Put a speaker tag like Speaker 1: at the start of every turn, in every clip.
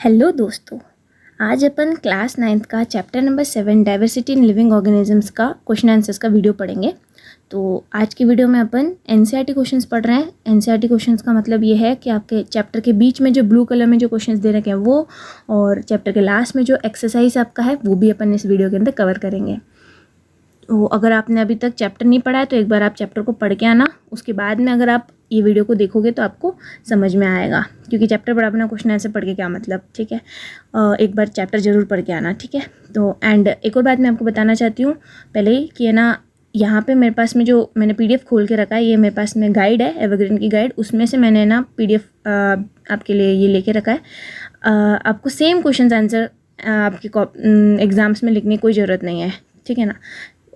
Speaker 1: Hello दोस्तों, आज अपन class 9th का chapter number 7 diversity in living organisms का क्वेश्चन आंसर्स का वीडियो पढ़ेंगे। तो आज की वीडियो में अपन एनसीईआरटी क्वेश्चंस पढ़ रहे हैं। एनसीईआरटी क्वेश्चंस का मतलब ये है कि आपके चैप्टर के बीच में जो ब्लू कलर में जो क्वेश्चंस दे रखे हैं वो, और चैप्टर के लास्ट में जो एक्सरसाइज आपका है वो भी अपन इस वीडियो के अंदर कवर करेंगे। तो अगर आपने अभी तक चैप्टर नहीं पढ़ा है तो एक बार आप चैप्टर को पढ़ के आना, उसके बाद में अगर आप ये वीडियो को देखोगे तो आपको समझ में आएगा, क्योंकि चैप्टर पढ़ा अपना क्वेश्चन आंसर पढ़ के क्या मतलब, ठीक है। एक बार चैप्टर ज़रूर पढ़ के आना, ठीक है। तो एंड एक और बात मैं आपको बताना चाहती हूँ पहले ही कि है ना, यहाँ पे मेरे पास में जो मैंने पीडीएफ खोल के रखा है, ये मेरे पास में गाइड है, एवरग्रीन की गाइड, उसमें से मैंने ना पीडीएफ आपके लिए ये लेके रखा है। आपको सेम क्वेश्चन आंसर आपके एग्ज़ाम्स में लिखने की कोई ज़रूरत नहीं है, ठीक है ना।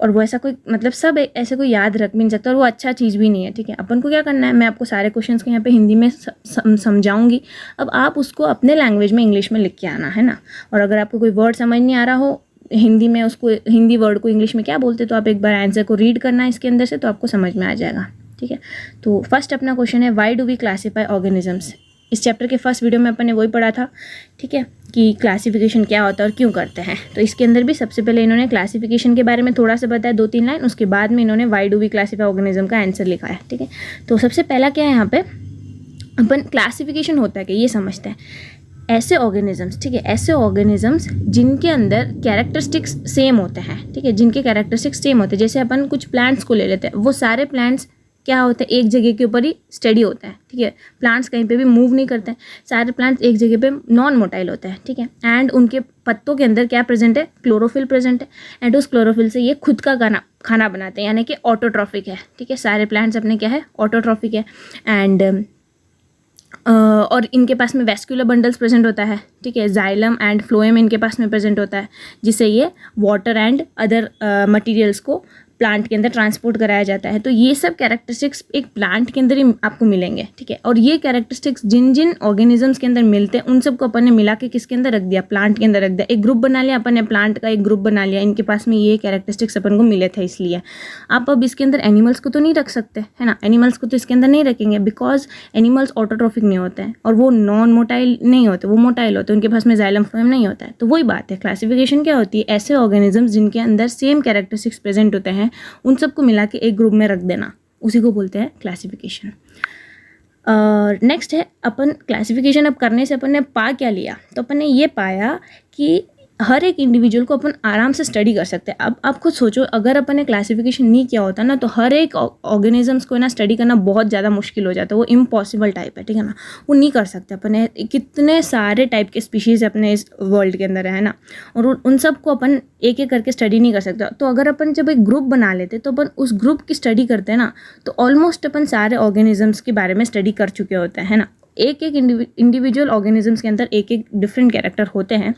Speaker 1: और वो ऐसा कोई मतलब सब ऐसे कोई याद रख भी नहीं सकता, और वो अच्छा चीज़ भी नहीं है, ठीक है। अपन को क्या करना है, मैं आपको सारे क्वेश्चंस को यहाँ पे हिंदी में समझाऊंगी। अब आप उसको अपने लैंग्वेज में इंग्लिश में लिख के आना है ना। और अगर आपको कोई वर्ड समझ नहीं आ रहा हो हिंदी में, उसको हिंदी वर्ड को इंग्लिश में क्या बोलते, तो आप एक बार आंसर को रीड करना है इसके अंदर से, तो आपको समझ में आ जाएगा, ठीक है। तो फर्स्ट अपना क्वेश्चन है, why do we classify organisms. इस चैप्टर के फर्स्ट वीडियो में अपन ने वही पढ़ा था, ठीक है, कि क्लासिफिकेशन क्या होता है और क्यों करते हैं। तो इसके अंदर भी सबसे पहले इन्होंने क्लासिफिकेशन के बारे में थोड़ा सा बताया, 2-3 लाइन, उसके बाद में इन्होंने why do we classify organism का आंसर लिखा है, ठीक है। तो सबसे पहला क्या है, यहाँ पे अपन क्लासिफिकेशन होता है कि ये समझते हैं, ऐसे ऑर्गेनिजम्स, ठीक है, ऐसे ऑर्गेनिजम्स जिनके अंदर कैरेक्टरिस्टिक्स सेम होते हैं, ठीक है, जिनके कैरेक्टरिस्टिक्स सेम होते हैं। जैसे अपन कुछ प्लांट्स को ले लेते हैं, वो सारे प्लांट्स क्या होते हैं, एक जगह के ऊपर ही स्टडी होता है, ठीक है। प्लांट्स कहीं पे भी मूव नहीं करते हैं, सारे प्लांट्स एक जगह पे नॉन मोटाइल होते हैं, ठीक है। एंड उनके पत्तों के अंदर क्या प्रेजेंट है, क्लोरोफिल प्रेजेंट है, एंड उस क्लोरोफिल से ये खुद का खाना बनाते हैं, यानी कि ऑटोट्रॉफिक है, ठीक है। सारे प्लांट्स अपने क्या है, ऑटोट्रॉफिक है। एंड और इनके पास में वैस्कुलर बंडल्स प्रेजेंट होता है, ठीक है। जाइलम एंड फ्लोएम इनके पास में प्रेजेंट होता है, जिससे ये वाटर एंड अदर मटेरियल्स को प्लांट के अंदर ट्रांसपोर्ट कराया जाता है। तो ये सब कैरेक्टरिस्टिक्स एक प्लांट के अंदर ही आपको मिलेंगे, ठीक है। और ये कैरेक्टरिस्टिक्स जिन जिन ऑर्गेनिजम्स के अंदर मिलते हैं उन सबको अपन ने मिला के किसके अंदर रख दिया, प्लांट के अंदर रख दिया। एक ग्रुप बना लिया अपन ने, प्लांट का एक ग्रुप बना लिया, इनके पास में ये कैरेक्टरिस्टिक्स अपन को मिले थे, इसलिए आप अब इसके अंदर एनिमल्स को तो नहीं रख सकते, है ना। एनिमल्स को तो इसके अंदर नहीं रखेंगे, बिकॉज एनिमल्स ऑटोट्रॉफिक नहीं होते हैं और वो नॉन मोटाइल नहीं होते, वो मोटाइल होते हैं, उनके पास में जाइलम फ्लोएम नहीं होता है। तो वही बात है, क्लासिफिकेशन क्या होती है, ऐसे ऑर्गेनिजम्स जिनके अंदर सेम कैरेक्टरिस्टिक्स प्रेजेंट होते हैं उन सबको मिला के एक ग्रुप में रख देना, उसी को बोलते हैं क्लासिफिकेशन। नेक्स्ट है, अपन क्लासिफिकेशन अब करने से अपन ने पा क्या लिया, तो अपन ने ये पाया कि हर एक इंडिविजुअल को अपन आराम से स्टडी कर सकते हैं। अब आप खुद सोचो, अगर अपन ने क्लासिफिकेशन नहीं किया होता ना, तो हर एक ऑर्गेनिजम्स को ना स्टडी करना बहुत ज़्यादा मुश्किल हो जाता है, वो इम्पॉसिबल टाइप है, ठीक है ना। वो नहीं कर सकते अपन ने, कितने सारे टाइप के स्पीशीज़ अपने इस वर्ल्ड के अंदर है ना, और उन सब को अपन एक एक करके स्टडी नहीं कर सकते। तो अगर अपन जब एक ग्रुप बना लेते तो अपन उस ग्रुप की स्टडी करते हैं ना, तो ऑलमोस्ट अपन सारे ऑर्गेनिजम्स के बारे में स्टडी कर चुके होते हैं, है ना। एक एक इंडिविजुअल ऑर्गेनिजम्स के अंदर एक एक डिफरेंट कैरेक्टर होते हैं,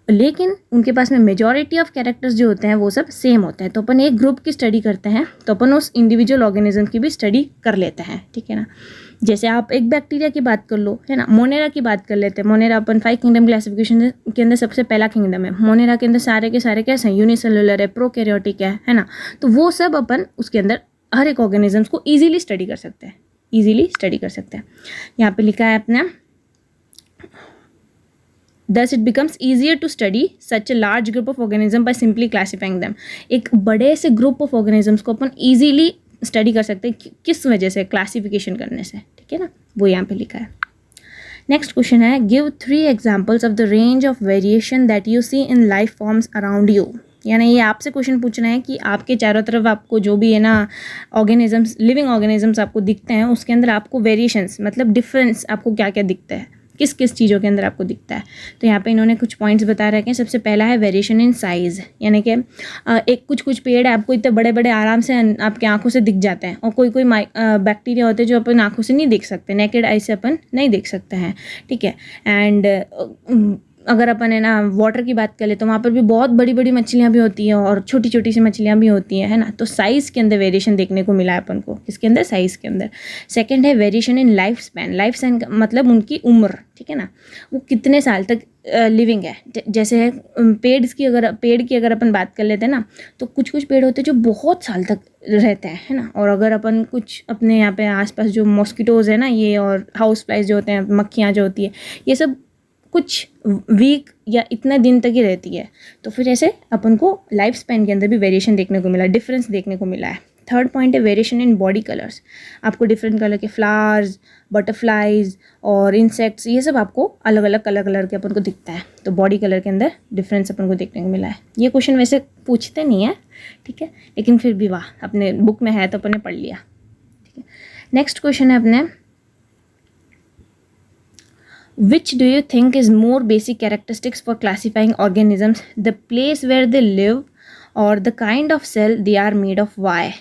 Speaker 1: लेकिन उनके पास में मेजॉरिटी ऑफ कैरेक्टर्स जो होते हैं वो सब सेम होते हैं। तो अपन एक ग्रुप की स्टडी करते हैं तो अपन उस इंडिविजुअल ऑर्गेनिज्म की भी स्टडी कर लेते हैं, ठीक है ना। जैसे आप एक बैक्टीरिया की बात कर लो, है ना, मोनेरा की बात कर लेते हैं। मोनेरा अपन 5 किंगडम क्लासिफिकेशन के अंदर सबसे पहला किंगडम है। मोनेरा के अंदर सारे के सारे कैसे हैं, यूनिसेलुलर है, प्रोकैरियोटिक है ना। तो वो सब अपन उसके अंदर हर एक ऑर्गेनिजम्स को ईजिली स्टडी कर सकते हैं, ईजिली स्टडी कर सकते हैं। यहाँ पे लिखा है अपना, Thus it becomes easier to study such a large group of organisms by simply classifying them. एक बड़े से ग्रुप ऑफ ऑर्गेनिजम्स को अपन ईजिली स्टडी कर सकते हैं, किस वजह से, क्लासिफिकेशन करने से, ठीक है ना। वो यहाँ पे लिखा है। नेक्स्ट क्वेश्चन है, give 3 examples of the range of variation that you see in life forms around you. यानी ये आपसे क्वेश्चन पूछना है कि आपके चारों तरफ आपको जो भी है ना ऑर्गेनिजम्स, लिविंग ऑर्गेनिजम्स आपको दिखते हैं, उसके अंदर आपको वेरिएशंस मतलब डिफरेंस आपको क्या क्या दिखता है, किस किस चीज़ों के अंदर आपको दिखता है। तो यहाँ पे इन्होंने कुछ पॉइंट्स बता रखे हैं। सबसे पहला है वेरिएशन इन साइज़, यानी कि एक कुछ पेड़ है आपको इतने बड़े बड़े आराम से आपके आंखों से दिख जाते हैं, और कोई बैक्टीरिया होते हैं जो अपन आंखों से नहीं देख सकते, नेकेड आई से अपन नहीं देख सकते हैं, ठीक है। एंड अगर अपन है ना वाटर की बात करें तो वहाँ पर भी बहुत बड़ी बड़ी मछलियाँ भी होती हैं और छोटी छोटी सी मछलियाँ भी होती हैं, है ना। तो साइज़ के अंदर वेरिएशन देखने को मिला है अपन को, किसके अंदर, साइज़ के अंदर। सेकंड है variation in life span. Life span मतलब उनकी उम्र, ठीक है ना, वो कितने साल तक लिविंग है। जैसे है पेड़ की अगर अपन बात कर लेते हैं ना, तो कुछ पेड़ होते हैं जो बहुत साल तक रहते हैं, है ना। और अगर अपन कुछ अपने यहाँ पे आसपास जो मॉस्किटोज़ है ना, ये और हाउस फ्लाइज जो होते हैं, मक्खियाँ जो होती है, ये सब कुछ वीक या इतना दिन तक ही रहती है। तो फिर ऐसे अपन को लाइफ स्पैन के अंदर भी वेरिएशन देखने को मिला, डिफरेंस देखने को मिला है। थर्ड पॉइंट है वेरिएशन इन बॉडी कलर्स। आपको डिफरेंट कलर के फ्लावर्स, बटरफ्लाइज और इंसेक्ट्स, ये सब आपको अलग अलग कलर के अपन को दिखता है। तो बॉडी कलर के अंदर डिफरेंस अपन को देखने को मिला है। ये क्वेश्चन वैसे पूछते नहीं है, ठीक है, लेकिन फिर भी वाह, अपने बुक में है तो अपन ने पढ़ लिया, ठीक है। नेक्स्ट क्वेश्चन है अपने, Which do you think is more basic characteristics for classifying organisms? The place where they live or the kind of cell they are made of? Why?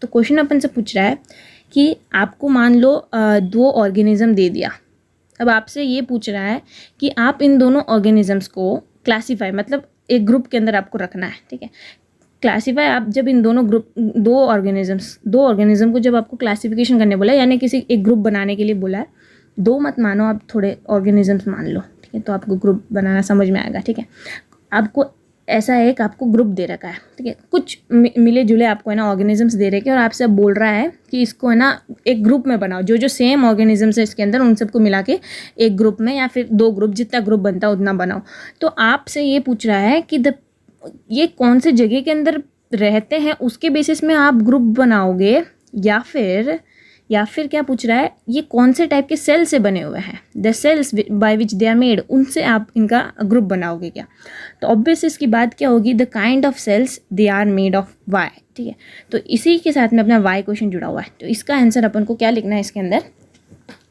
Speaker 1: तो क्वेश्चन अपन से पूछ रहा है कि आपको मान लो 2 ऑर्गेनिज्म दे दिया। अब आपसे ये पूछ रहा है कि आप इन दोनों ऑर्गेनिजम्स को क्लासीफाई, मतलब एक ग्रुप के अंदर आपको रखना है, ठीक है। क्लासीफाई आप जब इन दोनों ग्रुप, दो ऑर्गेनिज्म को जब आपको क्लासिफिकेशन करने बोला, यानी किसी एक ग्रुप बनाने के लिए बोला है, 2 मत मानो, आप थोड़े ऑर्गेनिजम्स मान लो, ठीक है, तो आपको ग्रुप बनाना समझ में आएगा, ठीक है। आपको ऐसा एक आपको ग्रुप दे रखा है, ठीक है, कुछ मिले जुले आपको है ना ऑर्गेनिजम्स दे रखे हैं, और आपसे अब बोल रहा है कि इसको है ना एक ग्रुप में बनाओ, जो जो सेम ऑर्गेनिजम्स है इसके अंदर उन सबको मिला के एक ग्रुप में, या फिर 2 ग्रुप, जितना ग्रुप बनता है उतना बनाओ। तो आपसे ये पूछ रहा है कि ये कौन से जगह के अंदर रहते हैं उसके बेसिस में आप ग्रुप बनाओगे, या फिर क्या पूछ रहा है, ये कौन से टाइप के सेल से बने हुए हैं, the cells by which they are made, उनसे आप इनका ग्रुप बनाओगे क्या। तो ऑब्वियस इसकी बात क्या होगी, the kind of cells they are made of why, ठीक है। तो इसी के साथ में अपना वाई क्वेश्चन जुड़ा हुआ है। तो इसका आंसर अपन को क्या लिखना है इसके अंदर,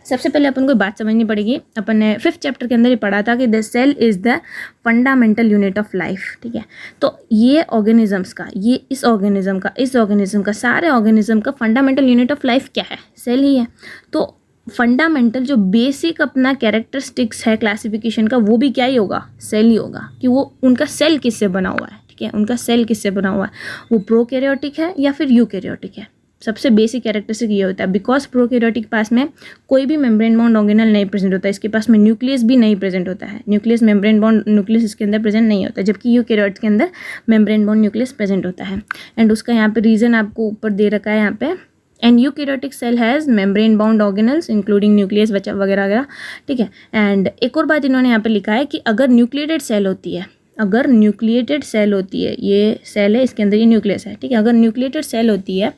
Speaker 1: सबसे पहले अपन को बात समझनी पड़ेगी। अपन ने 5th चैप्टर के अंदर ही पढ़ा था कि the cell is the fundamental unit of life, ठीक है। तो ये ऑर्गेनिजम्स का, ये इस ऑर्गेनिज्म का सारे ऑर्गेनिज्म का फंडामेंटल यूनिट ऑफ लाइफ क्या है, सेल ही है। तो फंडामेंटल जो बेसिक अपना कैरेक्टरिस्टिक्स है क्लासिफिकेशन का, वो भी क्या ही होगा, सेल ही होगा, कि वो उनका सेल किससे बना हुआ है, ठीक है, उनका सेल किससे बना हुआ है, वो प्रोकैरियोटिक है या फिर यूकैरियोटिक है। सबसे बेसिक कैरेक्टरिस्टिक ये होता है, बिकॉज प्रोकैरियोटिक के पास में कोई भी मेम्ब्रेन बॉन्ड ऑर्गेनल नहीं प्रेजेंट होता है, इसके पास में न्यूक्लियस भी नहीं प्रेजेंट होता है, न्यूक्लियस मेम्ब्रेन बॉन्ड न्यूक्लियस इसके अंदर प्रेजेंट नहीं होता है, जबकि यूकैरियोट के अंदर मेम्ब्रेन बॉन्ड न्यूक्लियस प्रेजेंट होता है। एंड उसका यहाँ पे रीजन आपको ऊपर दे रखा है यहाँ पे, and eukaryotic cell has membrane bound organelles including nucleus वगैरह वगैरह, ठीक है। एंड एक और बात इन्होंने यहाँ पे लिखा है कि अगर न्यूक्लिएटेड सेल होती है, ये सेल है, इसके अंदर ये न्यूक्लियस है, ठीक है, अगर न्यूक्लिएटेड सेल होती है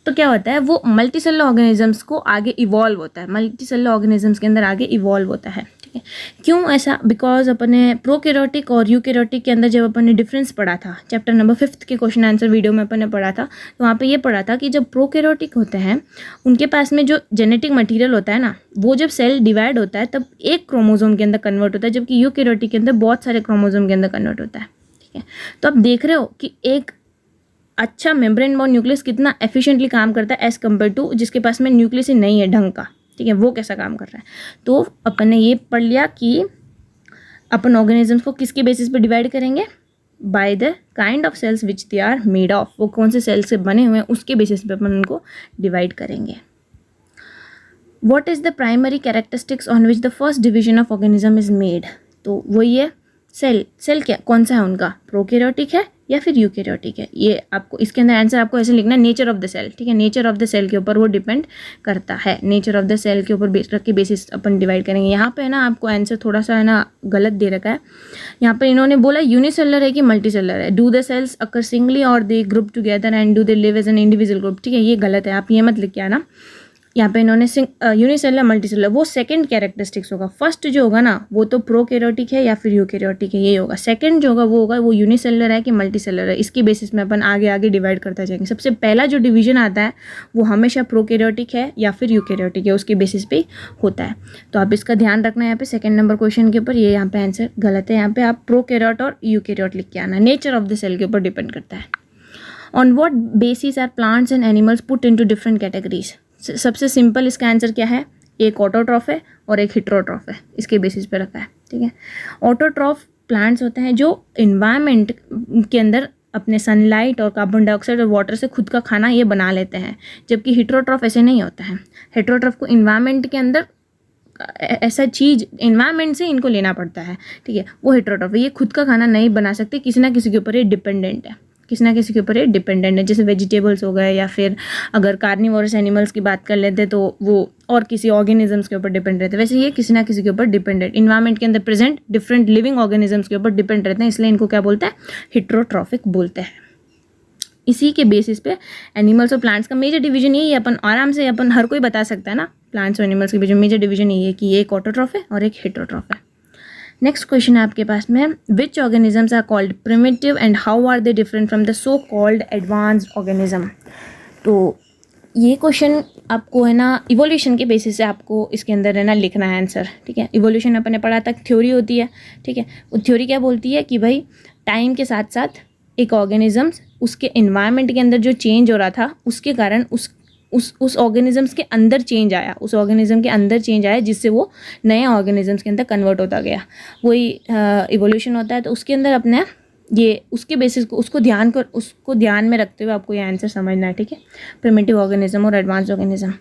Speaker 1: तो क्या होता है, वो मल्टी सेलुलर ऑर्गेनिजम्स को आगे इवॉल्व होता है, मल्टी सेलुलर ऑर्गेनिजम्स के अंदर आगे इवॉल्व होता है, ठीक है। क्यों ऐसा, बिकॉज अपने प्रोकैरियोटिक और यूकैरियोटिक के अंदर जब अपन ने डिफरेंस पढ़ा था, चैप्टर नंबर 5 के क्वेश्चन आंसर वीडियो में अपन ने पढ़ा था, तो वहाँ पे ये पढ़ा था कि जब प्रोकैरियोटिक होते हैं उनके पास में जो जेनेटिक मटीरियल होता है ना, वो जब सेल डिवाइड होता है तब एक क्रोमोजोम के अंदर कन्वर्ट होता है, जबकि यूकैरियोटिक के अंदर बहुत सारे क्रोमोजोम के अंदर कन्वर्ट होता है, ठीक है। तो आप देख रहे हो कि एक अच्छा मेम्ब्रेन बाउंड न्यूक्लियस कितना एफिशिएंटली काम करता है एज कम्पेयर टू जिसके पास में न्यूक्लियस ही नहीं है ढंग का, ठीक है, वो कैसा काम कर रहा है। तो अपन ने ये पढ़ लिया कि अपन ऑर्गेनिजम्स को किसके बेसिस पे डिवाइड करेंगे, by the kind of cells which they are made of, वो कौन से सेल्स से बने हुए हैं उसके बेसिस पे अपन उनको डिवाइड करेंगे। What is the primary characteristics on which the first division of organism is made, तो वही है सेल क्या कौन सा है उनका, प्रोकैरियोटिक है या फिर यूकैरियोटिक है। ये आपको इसके अंदर आंसर आपको ऐसे लिखना है, नेचर ऑफ द सेल, ठीक है, नेचर ऑफ द सेल के ऊपर वो डिपेंड करता है, नेचर ऑफ द सेल के ऊपर रख के बेसिस अपन डिवाइड करेंगे। यहाँ पे है ना आपको आंसर थोड़ा सा है ना गलत दे रखा है, यहाँ पे इन्होंने बोला यूनिसेलुलर है कि मल्टी सेलुलर है, do the cells occur singly और they group together and do they live as an individual group, ठीक है, ये गलत है, आप ये मत लिख के आना। यहाँ पे इन्होंने यूनिसेलुलर मल्टीसेलुलर, वो सेकंड कैरेक्टरिस्टिक्स होगा, फर्स्ट जो होगा ना वो तो प्रोकैरियोटिक है या फिर यूकैरियोटिक है, ये होगा। सेकंड जो होगा वो यूनिसेलुलर है कि मल्टीसेलुलर है, इसके बेसिस में अपन आगे आगे डिवाइड करते जाएंगे। सबसे पहला जो डिवीजन आता है वो हमेशा प्रोकैरियोटिक है या फिर यूकैरियोटिक है, उसके बेसिस पे होता है। तो आप इसका ध्यान रखना है यहाँ पे सेकंड नंबर क्वेश्चन के ऊपर, ये यहाँ पे आंसर गलत है, यहाँ पे आप प्रोकैरियोट और यूकैरियोट लिख के आना, नेचर ऑफ द सेल के ऊपर डिपेंड करता है। On what basis are plants and animals put into different categories, सबसे सिंपल इसका आंसर क्या है, एक ऑटोट्रॉफ है और एक हिट्रोट्रॉफ है, इसके बेसिस पे रखा है, ठीक है। ऑटोट्रॉफ प्लांट्स होते हैं जो इन्वायरमेंट के अंदर अपने सनलाइट और कार्बन डाइऑक्साइड और वाटर से खुद का खाना ये बना लेते हैं, जबकि हिट्रोट्रॉफ ऐसे नहीं होता है। हिट्रोट्रॉफ को इन्वायरमेंट के अंदर ऐसा चीज़ इन्वायरमेंट से इनको लेना पड़ता है, ठीक है, वो हिट्रोट्रॉफ है, ये खुद का खाना नहीं बना सकते, किसी ना किसी के ऊपर ये डिपेंडेंट है, किसी ना किसी के ऊपर ये डिपेंडेंट है, जैसे वेजिटेबल्स हो गए, या फिर अगर कार्निवोरस एनिमल्स की बात कर लेते तो वो और किसी ऑर्गेनिजम्स के ऊपर डिपेंड रहते हैं। वैसे ये किसी ना किसी के ऊपर डिपेंडेंट, इन्वायरमेंट के अंदर प्रेजेंट डिफरेंट लिविंग ऑर्गेनिजम्स के ऊपर डिपेंड रहते हैं, इसलिए इनको क्या बोलते हैं, हेटेरोट्रॉफिक बोलते हैं। इसी के बेसिस पे एनिमल्स और प्लांट्स का मेजर डिवीजन यही है, अपन आराम से अपन हर कोई बता सकता है ना, प्लांट्स और एनिमल्स के बीच में मेजर डिवीजन यही है कि ये एक ऑटोट्रॉफ है और एक हेटेरोट्रॉफ है। नेक्स्ट क्वेश्चन है आपके पास में, which organisms are called primitive and how are they different from the so called advanced organism. तो ये क्वेश्चन आपको है ना इवोल्यूशन के बेसिस से आपको इसके अंदर है ना लिखना है आंसर, ठीक है। इवोल्यूशन अपन ने पढ़ा तक थ्योरी होती है, ठीक है। वो थ्योरी क्या बोलती है कि भाई टाइम के साथ साथ एक ऑर्गेनिजम्स उसके इन्वायरमेंट के अंदर जो चेंज हो रहा था उसके कारण उस ऑर्गेनिजम्स के अंदर चेंज आया, उस ऑर्गेनिज्म के अंदर चेंज आया, जिससे वो नए ऑर्गेनिजम्स के अंदर कन्वर्ट होता गया, वही इवोल्यूशन होता है। तो उसके अंदर अपने ये उसके बेसिस को उसको ध्यान में रखते हुए आपको ये आंसर समझना है, ठीक है। प्रिमिटिव ऑर्गेनिज्म और एडवांस्ड ऑर्गेनिज्म,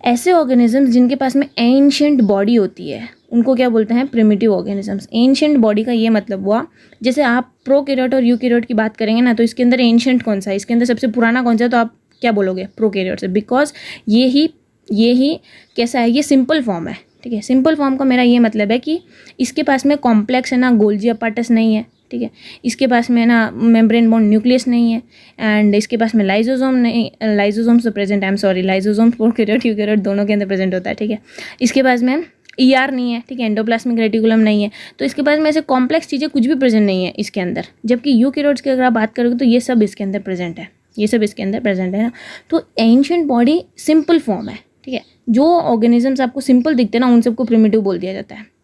Speaker 1: ऐसे ऑर्गेनिजम्स जिनके पास में एंशिएंट बॉडी होती है उनको क्या बोलते हैं, प्रिमिटिव ऑर्गेनिजम्स। एंशिएंट बॉडी का ये मतलब हुआ, जैसे आप प्रोकैरियोट और यूकैरियोट की बात करेंगे ना, तो इसके अंदर एंशिएंट कौन सा है, इसके अंदर सबसे पुराना कौन सा है, तो आप क्या बोलोगे, प्रोकैरियोट से, बिकॉज ये ही कैसा है, ये सिंपल फॉर्म है, ठीक है। सिंपल फॉर्म का मेरा ये मतलब है कि इसके पास में कॉम्प्लेक्स है ना गोल्जी अपार्टस नहीं है, ठीक है। इसके पास में ना मेम्ब्रेन बॉन्ड न्यूक्लियस नहीं है, एंड इसके पास में लाइजोसोम नहीं, लाइजोसोम्स तो present, I am sorry, lysosomes prokaryote eukaryote दोनों के अंदर प्रेजेंट होता है, ठीक है। इसके पास में ER नहीं है, ठीक है, एंडोप्लाज्मिक रेटिकुलम नहीं है, तो इसके पास में ऐसे कॉम्प्लेक्स चीज़ें कुछ भी प्रेजेंट नहीं है इसके अंदर। जबकि यूकैरियोट्स की अगर आप बात करोगे तो ये सब इसके अंदर प्रेजेंट है, ये सब इसके अंदर प्रेजेंट है ना। तो एंशिएंट बॉडी सिंपल फॉर्म है, ठीक है। जो ऑर्गेनिजम्स आपको सिंपल दिखते हैं ना उन सबको प्रिमिटिव बोल दिया जाता है,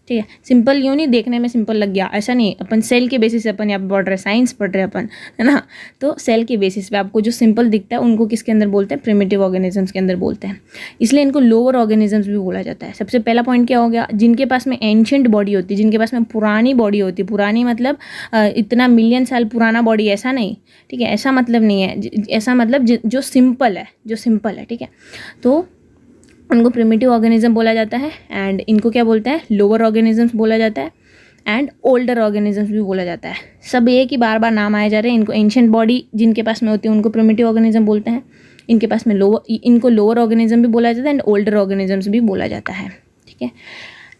Speaker 1: ठीक है। सिंपल यूँ नहीं देखने में सिंपल लग गया, ऐसा नहीं, अपन सेल के बेसिस से अपन यहाँ पे पढ़ रहे हैं, साइंस पढ़ रहे हैं अपन, है ना। तो सेल के बेसिस पे आपको जो सिंपल दिखता है उनको किसके अंदर बोलते हैं, प्रिमिटिव ऑर्गेनिजम्स के अंदर बोलते हैं, इसलिए इनको लोअर ऑर्गेनिजम्स भी बोला जाता है। सबसे पहला पॉइंट क्या हो गया, जिनके पास में एंशिएंट बॉडी होती है, जिनके पास में पुरानी बॉडी होती है, पुरानी मतलब इतना मिलियन साल पुराना बॉडी, ऐसा नहीं, ठीक है, ऐसा मतलब नहीं है, ऐसा मतलब जो सिंपल है, जो सिंपल है, ठीक है। तो उनको प्रिमिटिव ऑर्गेनिज्म बोला जाता है, एंड इनको क्या बोलते हैं, लोअर ऑर्गेनिजम्स बोला जाता है, एंड ओल्डर ऑर्गेनिजम्स भी बोला जाता है। सब एक ही बार बार नाम आए जा रहे हैं। इनको एंशिएंट बॉडी जिनके पास में होती है उनको प्रिमिटिव ऑर्गेनिज्म बोलते हैं, इनके पास में इनको लोअर ऑर्गेनिज्म भी बोला जाता है, एंड ओल्डर ऑर्गेनिजम्स भी बोला जाता है, ठीक है।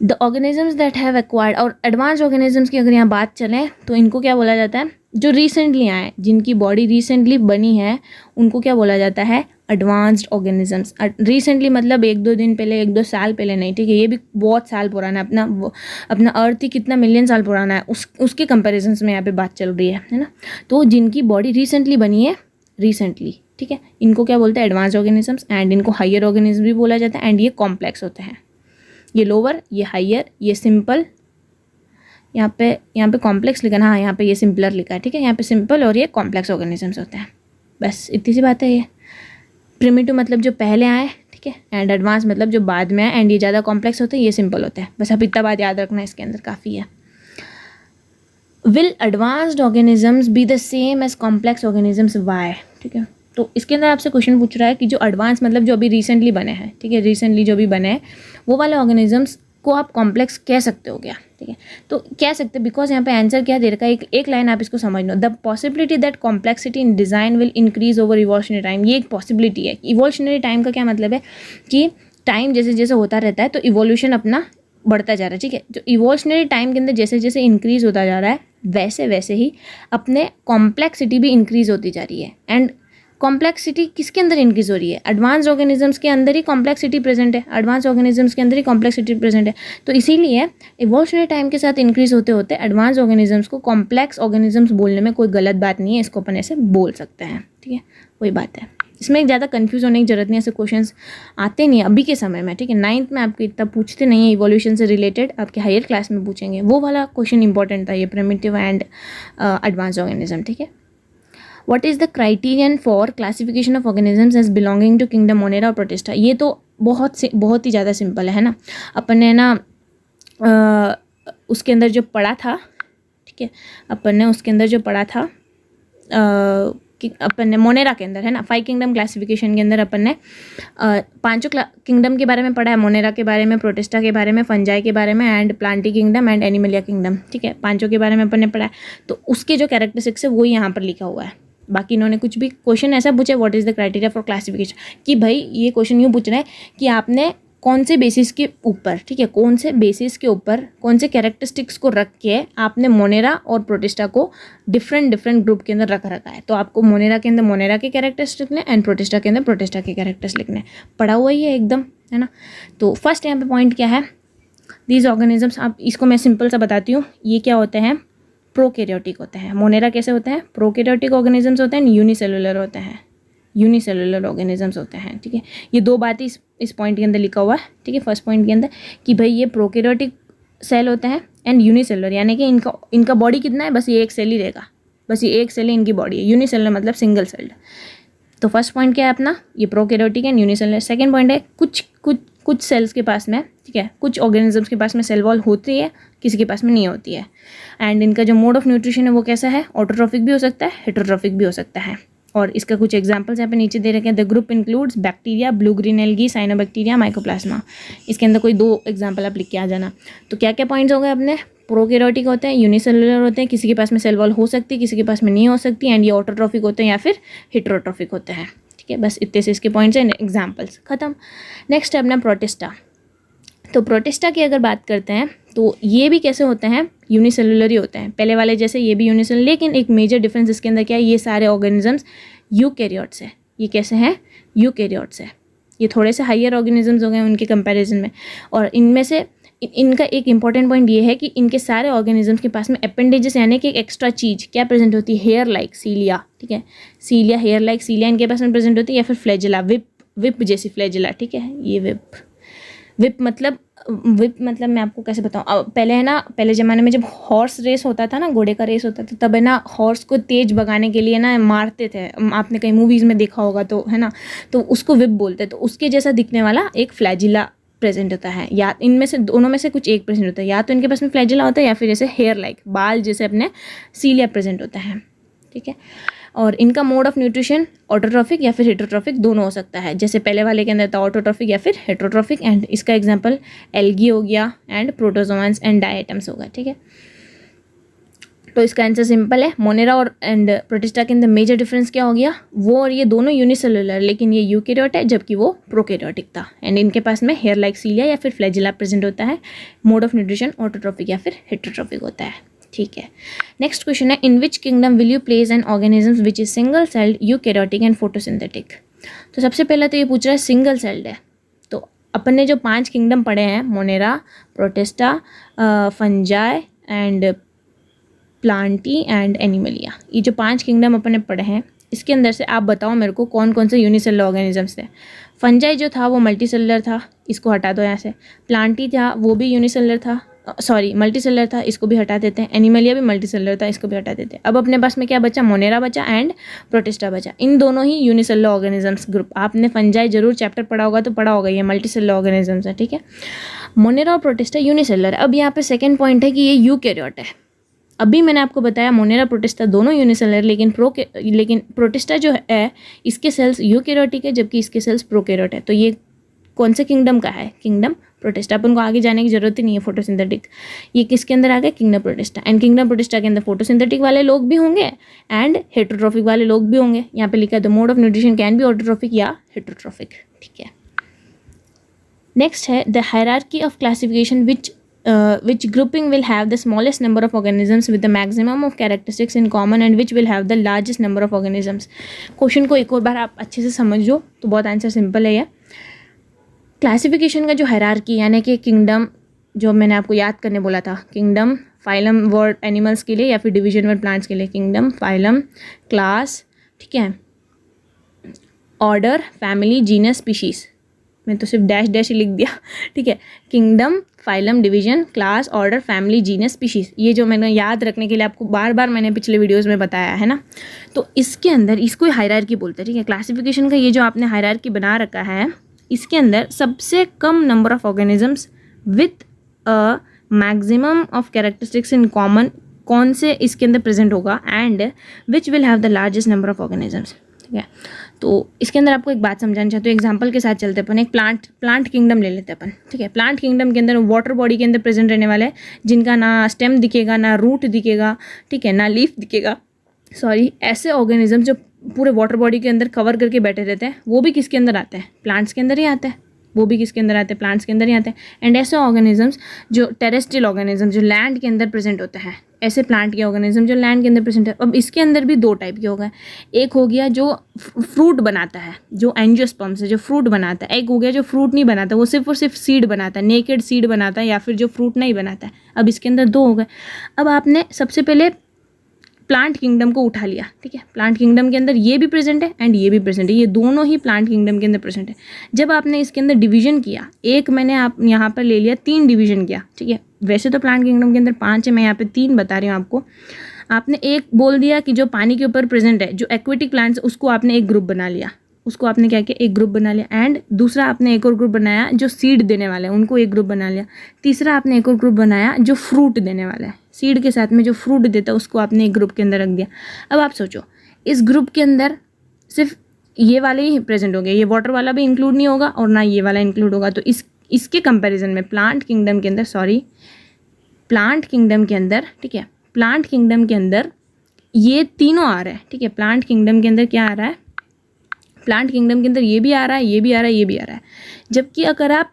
Speaker 1: The organisms that have acquired, और एडवांस ऑर्गेनिजम्स की अगर यहाँ बात चले तो इनको क्या बोला जाता है, जो रिसेंटली आए, जिनकी बॉडी रिसेंटली बनी है, उनको क्या बोला जाता है, एडवांस्ड ऑर्गेनिजम्स। रिसेंटली मतलब 1-2 दिन पहले, 1-2 साल पहले नहीं, ठीक है, ये भी बहुत साल पुराना है, अपना अर्थ ही कितना मिलियन साल पुराना है, उसके कंपेरिजन में यहाँ पे बात चल रही है ना। तो जिनकी बॉडी रिसेंटली बनी है, रिसेंटली, ठीक है, इनको क्या बोलते हैं, एडवांस्ड ऑर्गेनिजम्स, एंड इनको हायर ऑर्गेनिज्म भी बोला जाता है, एंड ये कॉम्प्लेक्स होते हैं, ये लोअर, ये हायर, ये सिंपल, यहाँ पे कॉम्प्लेक्स लिखा ना, हाँ यहाँ पे ये सिंपलर लिखा है, ठीक है, यहाँ पे सिंपल और ये कॉम्प्लेक्स ऑर्गेनिजम्स होते हैं, बस इतनी सी बात है। ये प्रिमिटिव मतलब जो पहले आए, ठीक है, एंड एडवांस मतलब जो बाद में आए, एंड ये ज़्यादा कॉम्प्लेक्स होते हैं, ये सिंपल होते हैं, बस आप इतना बात याद रखना, इसके अंदर काफ़ी है। Will advanced organisms be the same as complex organisms, why, ठीक है। तो इसके अंदर आपसे क्वेश्चन पूछ रहा है कि जो एडवांस मतलब जो अभी रिसेंटली बने हैं, ठीक है, रिसेंटली जो भी बने हैं वो वाले ऑर्गेनिजम्स को आप कॉम्प्लेक्स कह सकते हो क्या, ठीक है। तो कह सकते, बिकॉज यहाँ पे आंसर क्या दे रखा है, एक लाइन आप इसको समझ लो, the possibility that complexity in design will increase over evolutionary time. ये एक पॉसिबिलिटी है। इवोल्यूशनरी टाइम का क्या मतलब है कि टाइम जैसे जैसे होता रहता है तो इवोल्यूशन अपना बढ़ता जा रहा है, ठीक है। जो इवोल्यूशनरी टाइम के अंदर जैसे जैसे इंक्रीज होता जा रहा है वैसे वैसे ही अपने कॉम्प्लेक्सिटी भी इंक्रीज होती जा रही है। एंड कॉम्प्लेक्सिटी किसके अंदर इंक्रीज हो रही है, एडवांस ऑर्गेनिजम्स के अंदर ही कॉम्प्लेक्सिटी प्रेजेंट है, एडवांस ऑर्गेनिजम्स के अंदर ही कॉम्प्लेक्सिटी प्रेजेंट है। तो इसीलिए इवोल्यूशनरी टाइम के साथ इंक्रीज होते होते एडवांस ऑर्गेनिजम्स को कॉम्प्लेक्स ऑर्गेनिजम्स बोलने में कोई गलत बात नहीं है, इसको अपन ऐसे बोल सकते हैं, ठीक है, वही बात है। इसमें ज़्यादा कंफ्यूज होने की जरूरत नहीं है, ऐसे क्वेश्चन्स आते नहीं अभी के समय में, ठीक है। 9th में आपको इतना पूछते नहीं है इवोल्यूशन से रिलेटेड, आपके हायर क्लास में पूछेंगे, वो वाला क्वेश्चन इंपॉर्टेंट था, ये प्रिमिटिव एंड एडवांस ऑर्गेनिज्म, ठीक है। What is the criterion for classification of organisms as belonging to kingdom Monera और Protista? ये तो बहुत ही ज़्यादा सिंपल है ना। अपन ने ना उसके अंदर जो पढ़ा था, ठीक है, अपन ने उसके अंदर जो पढ़ा था अपन ने मोनेरा के अंदर है ना 5 किंगडम क्लासिफिकेशन के अंदर अपन ने 5 किंगडम के बारे में पढ़ा है, मोनेरा के बारे में, प्रोटिस्टा के बारे में, फंजाई के बारे में and Plantae kingdom and Animalia kingdom, ठीक है, 5 के बारे में अपन ने पढ़ा है। तो उसके जो कैरेक्टरिस्टिक्स है वो यहाँ पर लिखा हुआ है। बाकी इन्होंने कुछ भी क्वेश्चन ऐसा पूछा, what is the criteria for classification, कि भाई ये क्वेश्चन यूँ पूछ रहा है कि आपने कौन से बेसिस के ऊपर, ठीक है, कौन से बेसिस के ऊपर कौन से कैरेक्टरिस्टिक्स को रख के आपने मोनेरा और प्रोटिस्टा को डिफरेंट ग्रुप के अंदर रखा है। तो आपको मोनेरा के अंदर मोनेरा के कैरेक्टर्स लिखने एंड प्रोटिस्टा के अंदर प्रोटिस्टा के कैरेक्टर्स लिखने, पढ़ा हुआ ही है एकदम, है ना। तो फर्स्ट यहाँ पे पॉइंट क्या है, दीज ऑर्गेनिजम्स, आप इसको मैं सिंपल सा बताती हूँ, ये क्या होते हैं, प्रोकैरियोटिक होते हैं। मोनेरा कैसे होते हैं, प्रोकैरियोटिक ऑर्गेनिजम्स होते हैं, यूनिसेलुलर होते हैं, यूनिसेलुलर ऑर्गेनिजम्स होते हैं, ठीक है। ये दो बातें इस पॉइंट के अंदर लिखा हुआ है, ठीक है, फर्स्ट पॉइंट के अंदर कि भाई ये प्रोकैरियोटिक सेल होते हैं एंड यूनिसेलुलर, यानी कि इनका बॉडी कितना है, बस ये एक सेल ही रहेगा, बस ये एक सेल ही इनकी बॉडी है। यूनिसेलुलर मतलब सिंगल सेल्ड। तो फर्स्ट पॉइंट क्या है अपना, ये prokaryotic and unicellular. Second point है कुछ सेल्स के पास में, ठीक है, कुछ ऑर्गेनिजम्स के पास में सेल वॉल होती है, किसी के पास में नहीं होती है। एंड इनका जो मोड ऑफ न्यूट्रिशन है वो कैसा है, ऑटोट्रॉफिक भी हो सकता है, हेटेरोट्रॉफिक भी हो सकता है। और इसका कुछ एग्जांपल्स यहाँ पे नीचे दे रखे हैं। The group includes bacteria, blue green algae, cyanobacteria, mycoplasma. इसके अंदर कोई 2 एग्जांपल आप लिख के आ जाना। तो क्या क्या पॉइंट्स हो गए अपने, प्रोकैरियोटिक होते हैं, यूनिसेलुलर होते हैं, किसी के पास में सेल वॉल हो सकती है, किसी के पास में नहीं हो सकती, एंड ये ऑटोट्रॉफिक होते हैं या फिर हेटेरोट्रॉफिक होते हैं, ठीक है। बस इतने से इसके पॉइंट्स हैं, एग्जाम्पल्स खत्म। नेक्स्ट है अपना प्रोटिस्टा। तो प्रोटिस्टा की अगर बात करते हैं तो ये भी कैसे होते हैं, यूनिसेलुलर ही होते हैं, पहले वाले जैसे ये भी यूनिसेलुलर, लेकिन एक मेजर डिफरेंस इसके अंदर क्या है, ये सारे ऑर्गेनिजम्स यूकैरियोट्स है। ये कैसे हैं, यूकैरियोट्स है। ये थोड़े से हाइयर ऑर्गेनिजम्स हो गए उनके कंपैरिजन में। और इनमें से इनका एक इंपॉर्टेंट पॉइंट ये है कि इनके सारे ऑर्गेनिजम्स के पास में अपेंडेजेस यानी कि एक एक्स्ट्रा चीज़ क्या प्रेजेंट होती है, हेयर लाइक सीलिया, ठीक है, सीलिया, हेयर लाइक सीलिया इनके पास में प्रेजेंट होती है, या फिर फ्लैजिला, विप जैसी फ्लैजिला, ठीक है। ये विप मतलब मैं आपको कैसे बताऊँ, पहले है ना, पहले ज़माने में जब हॉर्स रेस होता था ना, घोड़े का रेस होता था, तब है ना हॉर्स को तेज भगाने के लिए ना मारते थे, आपने कई मूवीज़ में देखा होगा, तो है ना, तो उसको विप बोलते। तो उसके जैसा दिखने वाला एक फ्लैजिला प्रेजेंट होता है, या इनमें से दोनों में से कुछ एक प्रेजेंट होता है, या तो इनके पास में फ्लैजिला होता है या फिर जैसे हेयर लाइक बाल जैसे अपने सीलिया प्रेजेंट होता है, ठीक है। और इनका मोड ऑफ न्यूट्रिशन ऑटोट्रॉफिक या फिर हेटेरोट्रॉफिक दोनों हो सकता है, जैसे पहले वाले के अंदर था ऑटोट्रॉफिक या फिर हेटेरोट्रॉफिक। एंड इसका एग्जांपल एल्गी हो गया एंड प्रोटोजोआंस एंड डायटम्स होगा, ठीक है। तो इसका आंसर सिंपल है, मोनेरा और एंड प्रोटिस्टा के अंदर मेजर डिफरेंस क्या हो गया, वो और ये दोनों यूनिसेलुलर, लेकिन ये यूकैरियोट है जबकि वो प्रोकैरियोटिक था। एंड इनके पास में हेयर लाइक सीलिया या फिर फ्लैजिला प्रेजेंट होता है। मोड ऑफ न्यूट्रिशन ऑटोट्रॉफिक या फिर हेटेरोट्रॉफिक होता है, ठीक है। नेक्स्ट क्वेश्चन है, in which kingdom will you place an organism which is single celled, eukaryotic and photosynthetic. तो सबसे पहला तो ये पूछ रहा है सिंगल सेल्ड है। तो अपन ने जो 5 किंगडम पढ़े हैं, Monera, protista, fungi and Plantae and Animalia, ये जो 5 किंगडम अपन ने पढ़े हैं, इसके अंदर से आप बताओ मेरे को कौन कौन से यूनिसेलुलर ऑर्गेनिजम्स थे। फंजाई जो था वो मल्टीसेलुलर था, इसको हटा दो यहाँ से। प्लांटी था वो भी यूनिसेलुलर था, सॉरी मल्टीसेलुलर था, इसको भी हटा देते हैं। एनिमलिया भी मल्टीसेलुलर था, इसको भी हटा देते हैं। अब अपने पास में क्या बचा, मोनेरा बचा एंड प्रोटिस्टा बचा। इन दोनों ही यूनिसेलुलर ऑर्गेनिजम्स ग्रुप, आपने फंजाई जरूर चैप्टर पढ़ा होगा, तो पढ़ा होगा, ये मल्टीसेलुलर ऑर्गेनिजम्स है, ठीक है। मोनेरा और प्रोटिस्टा यूनिसेलुलर। अब यहाँ पे सेकेंड पॉइंट है कि ये यूकैरियोट है। अभी मैंने आपको बताया मोनेरा प्रोटिस्टा दोनों यूनिसेलुलर, लेकिन प्रोटिस्टा जो है इसके सेल्स यूकैरियोटिक है जबकि इसके सेल्स प्रोकैरियोट है। तो ये कौन से किंगडम का है, किंगडम प्रोटिस्टा। अपन को आगे जाने की जरूरत ही नहीं है, फोटोसिंथेटिक। ये किसके अंदर आ गया, kingdom protista. And kingdom protista के अंदर फोटोसिंथेटिक वाले लोग भी होंगे एंड हेटेरोट्रॉफिक वाले लोग भी होंगे। यहाँ पे लिखा है the mode of nutrition can be autotrophic या हेटेरोट्रॉफिक, ठीक है। नेक्स्ट है the hierarchy of classification which grouping will have the smallest number of organisms with the maximum of characteristics in common and which will have the largest number of organisms। Question को एक और बार आप अच्छे से समझो तो बहुत आंसर सिंपल है। ये क्लासिफिकेशन का जो हायरार्की यानी कि किंगडम, जो मैंने आपको याद करने बोला था, किंगडम फाइलम वर्ड एनिमल्स के लिए या फिर डिवीजन वर्ड प्लांट्स के लिए, किंगडम, फाइलम, क्लास, ठीक है, ऑर्डर, फैमिली, जीनस, स्पीशीज। मैं तो सिर्फ डैश डैश ही लिख दिया, ठीक है। Kingdom, phylum, division, class, order, family, genus, species, ये जो मैंने याद रखने के लिए आपको बार बार मैंने पिछले वीडियोस में बताया है ना। तो इसके अंदर इसको हायरार्की बोलते हैं, ठीक है। क्लासिफिकेशन का ये जो आपने हायरार्की बना रखा है, इसके अंदर सबसे कम number of organisms with a maximum of characteristics in common कौन से इसके अंदर प्रेजेंट होगा and which will have the largest number of organisms. ठीक है, तो इसके अंदर आपको एक बात समझाना चाहते हो, एग्जांपल के साथ चलते अपन, एक प्लांट किंगडम ले लेते हैं अपन। ठीक है, प्लांट किंगडम के अंदर वाटर बॉडी के अंदर प्रेजेंट रहने वाले हैं जिनका ना स्टेम दिखेगा, ना रूट दिखेगा, ठीक है, ना लीफ दिखेगा, सॉरी, ऐसे ऑर्गेनिज्म जो पूरे वाटर बॉडी के अंदर कवर करके बैठे रहते हैं, वो भी किसके अंदर आते हैं, प्लांट्स के अंदर ही आते हैं। वो भी किसके अंदर आते हैं, प्लांट्स के अंदर ही आते हैं। एंड ऐसे ऑर्गेनिजम्स जो टेरेस्ट्रियल ऑर्गेनिज्म जो लैंड के अंदर प्रेजेंट होते हैं, ऐसे प्लांट के ऑर्गेनिज्म जो लैंड के अंदर प्रेजेंट है। अब इसके अंदर भी दो टाइप के हो गए, एक हो गया जो फ्रूट बनाता है, जो एंजियोस्पर्म से जो फ्रूट बनाता है, एक हो गया जो फ्रूट नहीं बनाता, वो सिर्फ और सिर्फ सीड बनाता है, नेकेड सीड बनाता है, या फिर जो फ्रूट नहीं बनाता है। अब इसके अंदर दो हो गए। अब आपने सबसे पहले प्लांट किंगडम को उठा लिया। ठीक है, प्लांट किंगडम के अंदर ये भी प्रेजेंट है एंड ये भी प्रेजेंट है, ये दोनों ही प्लांट किंगडम के अंदर प्रेजेंट है। जब आपने इसके अंदर डिवीजन किया, एक मैंने आप यहाँ पर ले लिया, 3 डिवीजन किया। ठीक है, वैसे तो प्लांट किंगडम के अंदर 5 है, मैं यहाँ पे 3 बता रही हूँ आपको। आपने एक बोल दिया कि जो पानी के ऊपर प्रेजेंट है, जो एक्वेटिक प्लांट्स, उसको आपने एक ग्रुप बना लिया, उसको आपने क्या किया, एक ग्रुप बना लिया। एंड दूसरा आपने एक और ग्रुप बनाया जो सीड देने वाला है, उनको एक ग्रुप बना लिया। तीसरा आपने एक और ग्रुप बनाया जो फ्रूट देने वाला है, सीड के साथ में जो फ्रूट देता है उसको आपने एक ग्रुप के अंदर रख दिया। अब आप सोचो, इस ग्रुप के अंदर सिर्फ ये वाले ही प्रेजेंट होंगे, ये वाटर वाला भी इंक्लूड नहीं होगा और ना ये वाला इंक्लूड होगा। तो इसके कंपैरिजन में प्लांट किंगडम के अंदर, प्लांट किंगडम के अंदर, ठीक है, प्लांट किंगडम के अंदर ये तीनों आ रहा है। ठीक है, प्लांट किंगडम के अंदर क्या आ रहा है, प्लांट किंगडम के अंदर ये भी आ रहा है, ये भी आ रहा है, ये भी आ रहा है। जबकि अगर आप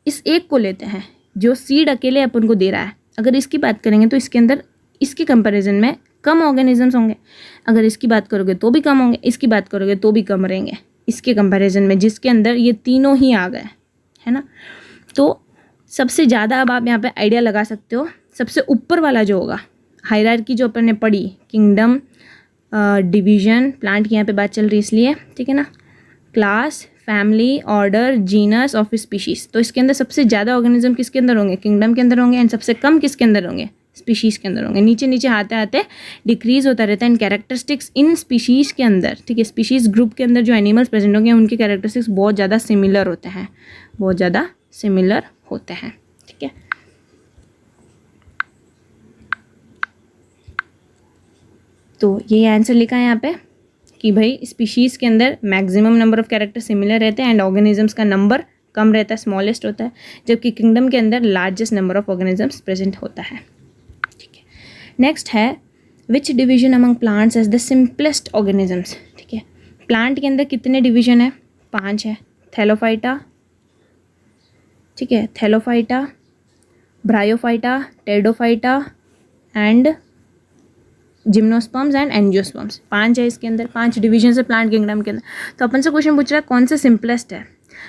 Speaker 1: इस एक को लेते हैं जो सीड अकेले अपन को दे रहा है, अगर इसकी बात करेंगे तो इसके अंदर इसके कंपैरिजन में कम ऑर्गेनिजम्स होंगे। अगर इसकी बात करोगे तो भी कम होंगे, इसकी बात करोगे तो भी कम रहेंगे इसके कंपैरिजन में, जिसके अंदर ये तीनों ही आ गए, है ना। तो सबसे ज़्यादा अब आप यहाँ पे आइडिया लगा सकते हो, सबसे ऊपर वाला जो होगा, हायरार्की जो अपन ने पढ़ी, किंगडम, डिवीजन, प्लांट की यहाँ पे बात चल रही इसलिए, ठीक है ना, class, family, order, genus, of species. तो इसके अंदर सबसे ज़्यादा ऑर्गेनिज्म किसके अंदर होंगे, किंगडम के अंदर होंगे, एंड सबसे कम किसके अंदर होंगे, स्पीशीज़ के अंदर होंगे। नीचे नीचे आते आते डिक्रीज होता रहता है इन कैरेक्टरिस्टिक्स इन स्पीशीज़ के अंदर। ठीक है, स्पीशीज़ ग्रुप के अंदर जो एनिमल्स प्रेजेंट होंगे उनके कैरेक्टरिस्टिक्स बहुत ज़्यादा सिमिलर होते हैं, बहुत ज़्यादा सिमिलर होते हैं। ठीक है, तो ये आंसर लिखा है यहाँ पे कि भाई स्पीशीज़ के अंदर maximum number of character similar रहते हैं एंड ऑर्गेनिजम्स का नंबर कम रहता है, स्मॉलेस्ट होता है, जबकि किंगडम के अंदर largest number of organisms present होता है। ठीक है, नेक्स्ट है which division among plants as the simplest organisms. ठीक है, प्लांट के अंदर कितने डिवीजन है, 5 है। थैलोफाइटा, ठीक है, Thallophyta, bryophyta, pteridophyta and gymnosperms and angiosperms. 5 है इसके अंदर, 5 डिवीजन है प्लांट किंगडम के अंदर। तो अपन से क्वेश्चन पूछ रहा है कौन से सिंपलेस्ट है।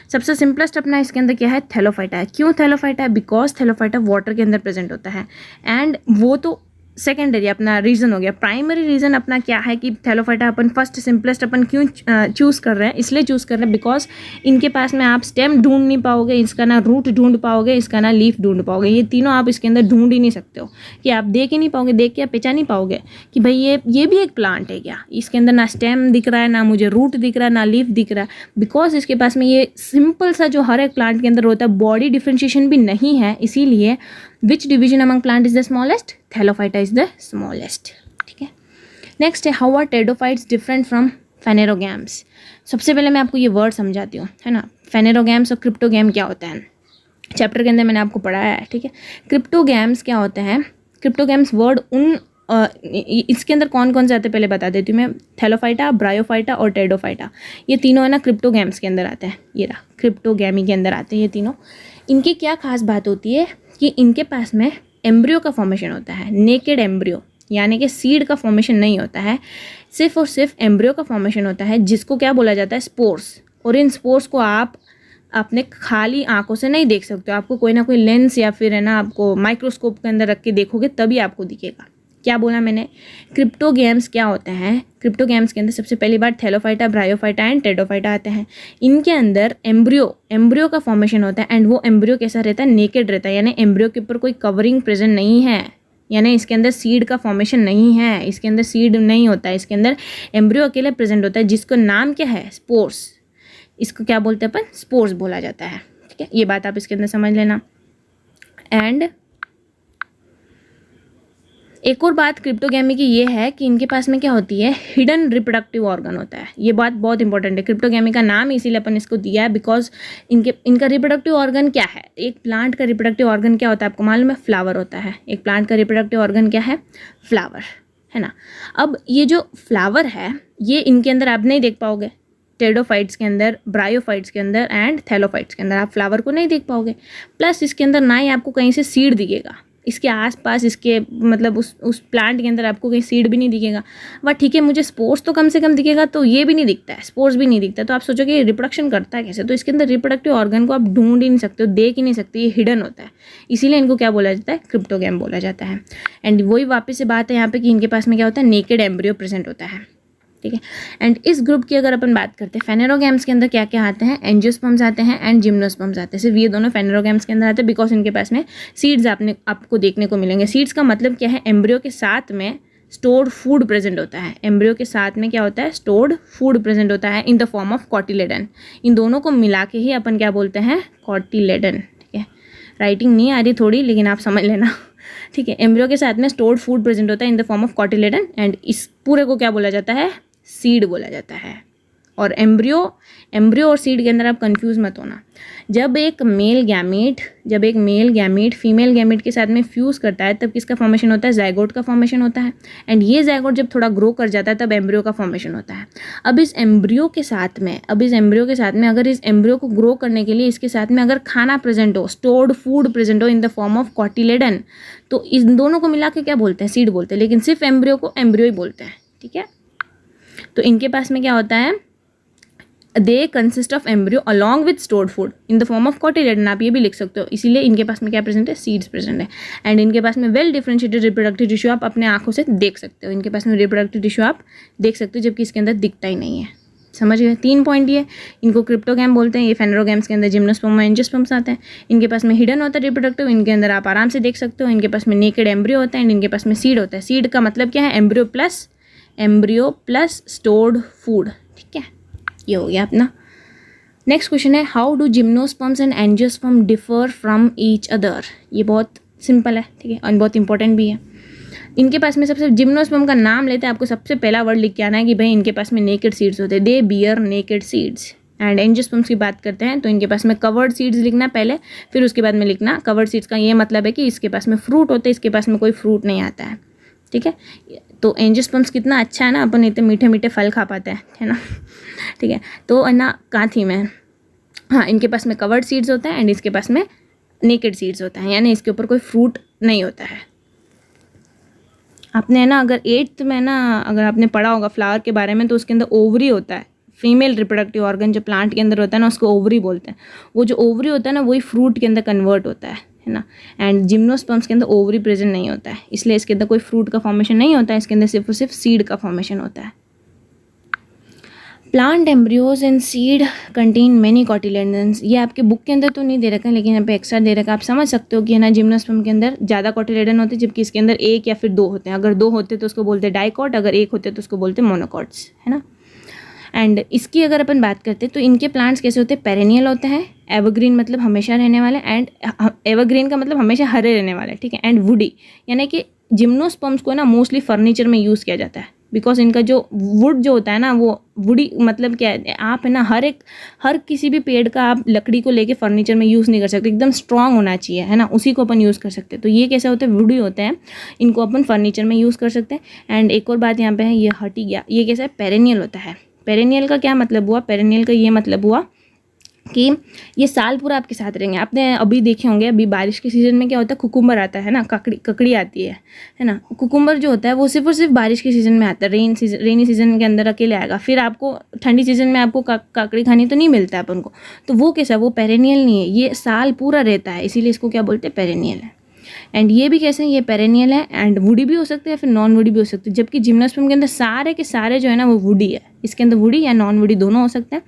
Speaker 1: सबसे सिंपलेस्ट अपना इसके अंदर क्या है, थैलोफाइटा है। क्यों थैलोफाइटा है, बिकॉज थैलोफाइटा वाटर के अंदर प्रेजेंट होता है। एंड वो तो सेकेंडरी अपना रीज़न हो गया, प्राइमरी रीज़न अपना क्या है कि थैलोफाइटा अपन फर्स्ट सिंपलेस्ट अपन क्यों चूज़ कर रहे हैं, इसलिए चूज़ कर रहे हैं बिकॉज इनके पास में आप स्टेम ढूंढ नहीं पाओगे, इसका ना रूट ढूंढ पाओगे, इसका ना लीफ ढूंढ पाओगे। ये तीनों आप इसके अंदर ढूंढ ही नहीं सकते हो, कि आप देख ही नहीं पाओगे, देख के आप पहचान नहीं पाओगे कि भाई ये भी एक प्लांट है क्या। इसके अंदर ना स्टेम दिख रहा है, ना मुझे रूट दिख रहा है, ना लीफ दिख रहा है, बिकॉज इसके पास में ये सिंपल सा जो हर एक प्लांट के अंदर होता है, बॉडी डिफ्रेंशिएशन भी नहीं है। इसीलिए which division among plant is the smallest, thallophyta is the smallest. ठीक है, नेक्स्ट है how are pteridophytes different from phanerogams. सबसे पहले मैं आपको ये वर्ड समझाती हूँ, है ना। फेनेरोगैम्स और क्रिप्टोगैम क्या होता है, चैप्टर के अंदर मैंने आपको पढ़ाया है। ठीक है, क्रिप्टोगैम्स क्या होते हैं, क्रिप्टोगैम्स वर्ड उन इसके अंदर कौन कौन से आते हैं पहले बता देती हूँ मैं। थैलोफाइटा, ब्रायोफाइटा और टेरिडोफाइटा, ये तीनों है ना क्रिप्टोगैम्स के अंदर आते हैं। ये रहा, क्रिप्टोगैमी के अंदर आते हैं ये तीनों। इनकी क्या खास बात होती है कि इनके पास में एम्ब्रियो का फॉर्मेशन होता है, नेकेड एम्ब्रियो, यानी कि सीड का फॉर्मेशन नहीं होता है, सिर्फ और सिर्फ एम्ब्रियो का फॉर्मेशन होता है, जिसको क्या बोला जाता है, स्पोर्स। और इन स्पोर्स को आप अपने खाली आंखों से नहीं देख सकते हो, आपको कोई ना कोई लेंस या फिर है ना आपको माइक्रोस्कोप के अंदर रख के देखोगे तभी आपको दिखेगा। क्या बोला मैंने, क्रिप्टोगैम्स क्या होते हैं, क्रिप्टोगैम्स के अंदर सबसे पहली बार थैलोफाइटा, ब्रायोफाइटा एंड टेरिडोफाइटा आते हैं। इनके अंदर एम्ब्रियो का फॉर्मेशन होता है एंड वो एम्ब्रियो कैसा रहता है, नेकेड रहता है, यानी एम्ब्रियो के ऊपर कोई कवरिंग प्रेजेंट नहीं है, यानी इसके अंदर सीड का फॉर्मेशन नहीं है, इसके अंदर सीड नहीं होता है, इसके अंदर एम्ब्रियो अकेले प्रेजेंट होता है, जिसको नाम क्या है, स्पोर्स। इसको क्या बोलते हैं अपन, स्पोर्स बोला जाता है। ठीक है, ये बात आप इसके अंदर समझ लेना। एंड एक और बात क्रिप्टोगैमी की ये है कि इनके पास में क्या होती है, हिडन रिप्रोडक्टिव ऑर्गन होता है। ये बात बहुत इंपॉर्टेंट है, क्रिप्टोगैमी का नाम इसीलिए अपन इसको दिया है बिकॉज इनका रिप्रोडक्टिव ऑर्गन क्या है। एक प्लांट का रिप्रोडक्टिव ऑर्गन क्या होता है आपको मालूम है, फ्लावर होता है। एक प्लांट का रिप्रोडक्टिव ऑर्गन क्या है, फ्लावर, है ना। अब ये जो फ्लावर है ये इनके अंदर आप नहीं देख पाओगे, टेरिडोफाइट्स के अंदर, ब्रायोफाइट्स के अंदर एंड थैलोफाइट्स के अंदर आप फ्लावर को नहीं देख पाओगे। प्लस इसके अंदर ना ही आपको कहीं से सीड दिखेगा, इसके आसपास इसके मतलब उस प्लांट के अंदर आपको कहीं सीड भी नहीं दिखेगा। वह ठीक है, मुझे स्पोर्स तो कम से कम दिखेगा, तो ये भी नहीं दिखता है, स्पोर्स भी नहीं दिखता। तो आप सोचोगे ये रिप्रोडक्शन करता है कैसे, तो इसके अंदर रिप्रोडक्टिव ऑर्गन को आप ढूंढ ही नहीं सकते हो, देख ही नहीं सकते, ये हिडन होता है। इसीलिए इनको क्या बोला जाता है, क्रिप्टोगैम बोला जाता है। एंड वही वापस से बात है यहाँ पे कि इनके पास में क्या होता है, नेकेड एम्ब्रियो प्रेजेंट होता है, ठीक है। एंड इस ग्रुप की अगर अपन बात करते हैं, फेनेरोगैम्स के अंदर क्या क्या आते हैं, एंजियोस्पर्म्स आते हैं एंड जिम्नोस्पर्म्स आते हैं। सिर्फ ये दोनों फेनेरोगैम्स के अंदर आते हैं बिकॉज इनके पास में सीड्स आपको देखने को मिलेंगे। सीड्स का मतलब क्या है, एम्ब्रियो के साथ में स्टोर्ड फूड प्रेजेंट होता है। एम्ब्रियो के साथ में क्या होता है, स्टोर्ड फूड प्रेजेंट होता है in the form of cotyledon. इन दोनों को मिला के ही अपन क्या बोलते हैं, कॉटिलेडन, ठीक है। राइटिंग नहीं आ रही थोड़ी, लेकिन आप समझ लेना, ठीक है। एम्ब्रियो के साथ में स्टोर्ड फूड प्रेजेंट होता है in the form of cotyledon and इस पूरे को क्या बोला जाता है, सीड बोला जाता है। और एम्ब्रियो और सीड के अंदर आप कंफ्यूज मत होना। जब एक मेल गैमीट फीमेल गैमीट के साथ में फ्यूज करता है तब किसका फॉर्मेशन होता है, जाइगोट का फॉर्मेशन होता है। एंड ये जाइगोट जब थोड़ा ग्रो कर जाता है तब एम्ब्रियो का फॉर्मेशन होता है। अब इस एम्ब्रियो के साथ में अगर इस एम्ब्रियो को ग्रो करने के लिए इसके साथ में अगर खाना प्रेजेंट हो, स्टोर्ड फूड प्रेजेंट हो इन द फॉर्म ऑफ कॉटिलेडन, तो इन दोनों को मिला के क्या बोलते हैं, सीड बोलते हैं। लेकिन सिर्फ एम्ब्रियो को एम्ब्रियो ही बोलते हैं, ठीक है। तो इनके पास में क्या होता है, they consist of embryo along with stored food in the form of cotyledon, आप ये भी लिख सकते हो। इसीलिए इनके पास में क्या प्रेजेंट है, सीड्स प्रेजेंट है। एंड इनके पास में वेल डिफरेंशिएटेड रिप्रोडक्टिव टिश्यू आप अपने आंखों से देख सकते हो। इनके पास में रिप्रोडक्टिव टिश्यू आप देख सकते हो, जबकि इसके अंदर दिखता ही नहीं है। समझ गए, 3 पॉइंट ये। इनको क्रिप्टोगैम बोलते हैं। ये फेनेरोगैम्स के अंदर जिम्नोस्पर्म और एंजियोस्पर्म्स आते हैं। इनके पास में हिडन होता है रिप्रोडक्टिव, इनके अंदर आप आराम से देख सकते हो। इनके पास में नेकेड एम्ब्रियो होता है एंड इनके पास में सीड होता है। सीड का मतलब क्या है, एम्ब्रियो प्लस स्टोर्ड फूड, ठीक है। ये हो गया अपना। नेक्स्ट क्वेश्चन है, how do gymnosperms and angiosperm differ from each other. ये बहुत सिंपल है, ठीक है, और बहुत इंपॉर्टेंट भी है। इनके पास में सबसे जिम्नोस्पर्म का नाम लेते हैं, आपको सबसे पहला वर्ड लिख के आना है कि भाई इनके पास में नेकेड सीड्स होते हैं, दे beer naked seeds. And angiosperms की बात करते हैं तो इनके पास में कवर्ड सीड्स लिखना पहले, फिर उसके बाद में लिखना कवर्ड सीड्स का ये मतलब है कि इसके पास में फ्रूट होते हैं, इसके पास में कोई फ्रूट नहीं आता है, ठीक है। तो एंजियोस्पर्म्स कितना अच्छा है ना, अपन इतने मीठे मीठे फल खा पाते हैं, है ना, ठीक है। तो ना कहाँ थी मैं, हाँ, इनके पास में कवर्ड सीड्स होता है एंड इसके पास में नेकेड सीड्स होता है, यानी इसके ऊपर कोई फ्रूट नहीं होता है। आपने ना अगर 8th में ना अगर आपने पढ़ा होगा फ्लावर के बारे में, तो उसके अंदर ओवरी होता है, फीमेल रिप्रोडक्टिव ऑर्गन जो प्लांट के अंदर होता है ना उसको ओवरी बोलते हैं। वो जो ओवरी होता है ना वही फ्रूट के अंदर कन्वर्ट होता है ना। एंड जिम्नोस्पर्म्स के अंदर ओवरी प्रेजेंट नहीं होता है, इसलिए इसके अंदर कोई फ्रूट का फॉर्मेशन नहीं होता है, इसके अंदर सिर्फ और सिर्फ सीड का फॉर्मेशन होता है। Plant embryos and seed contain many cotyledons. ये आपके बुक के अंदर तो नहीं दे रखा है, लेकिन यहाँ पे एक्स्ट्रा दे रखा है। आप समझ सकते हो कि है ना, जिम्नोस्पर्म के अंदर ज़्यादा कॉटिलेडन होते हैं, जबकि इसके अंदर 1 या फिर 2 होते हैं। अगर 2 होते तो उसको बोलते हैं डाइकॉट, अगर 1 होते तो उसको बोलते हैं मोनोकॉट्स, है ना। एंड इसकी अगर अपन बात करते हैं तो इनके प्लांट्स कैसे होते हैं, पेरेनियल होते हैं, एवरग्रीन मतलब हमेशा रहने वाले, एंड एवरग्रीन का मतलब हमेशा हरे रहने वाले, ठीक है। एंड वुडी, यानी कि जिम्नोस्पर्म्स को ना मोस्टली फर्नीचर में यूज़ किया जाता है, बिकॉज इनका जो वुड जो होता है ना, वो वुडी मतलब क्या है, आप है ना हर किसी भी पेड़ का आप लकड़ी को लेके फर्नीचर में यूज़ नहीं कर सकते, एकदम स्ट्रांग होना चाहिए, है ना, उसी को अपन यूज़ कर सकते हैं। तो ये कैसे होते हैं, वुडी होते हैं, इनको अपन फर्नीचर में यूज़ कर सकते हैं। एंड एक और बात यहाँ पे है, ये हट ही गया, ये कैसा है, पेरेनियल होता है। पेरेनियल का क्या मतलब हुआ, पेरेनियल का ये मतलब हुआ कि ये साल पूरा आपके साथ रहेंगे। आपने अभी देखे होंगे, अभी बारिश के सीज़न में क्या होता है, कुकुम्बर आता है ना, ककड़ी आती है ना। कुकुम्बर जो होता है वो सिर्फ और सिर्फ बारिश के सीज़न में आता है, रेनी सीज़न के अंदर अकेले आएगा। फिर आपको ठंडी सीज़न में आपको ककड़ी खानी तो नहीं मिलता है अपन को, तो वो कैसा है, वो पेरेनियल नहीं है, ये साल पूरा रहता है, इसीलिए इसको क्या बोलते हैं, पेरेनियल है। एंड ये भी कैसे हैं, ये पेरेनियल है एंड वुडी भी हो सकते हैं, फिर नॉन वुडी भी हो सकते हैं। जबकि जिम्नोस्पर्म के अंदर सारे के सारे जो है ना वो वुडी है, इसके अंदर वुडी या नॉन वुडी दोनों हो सकते हैं।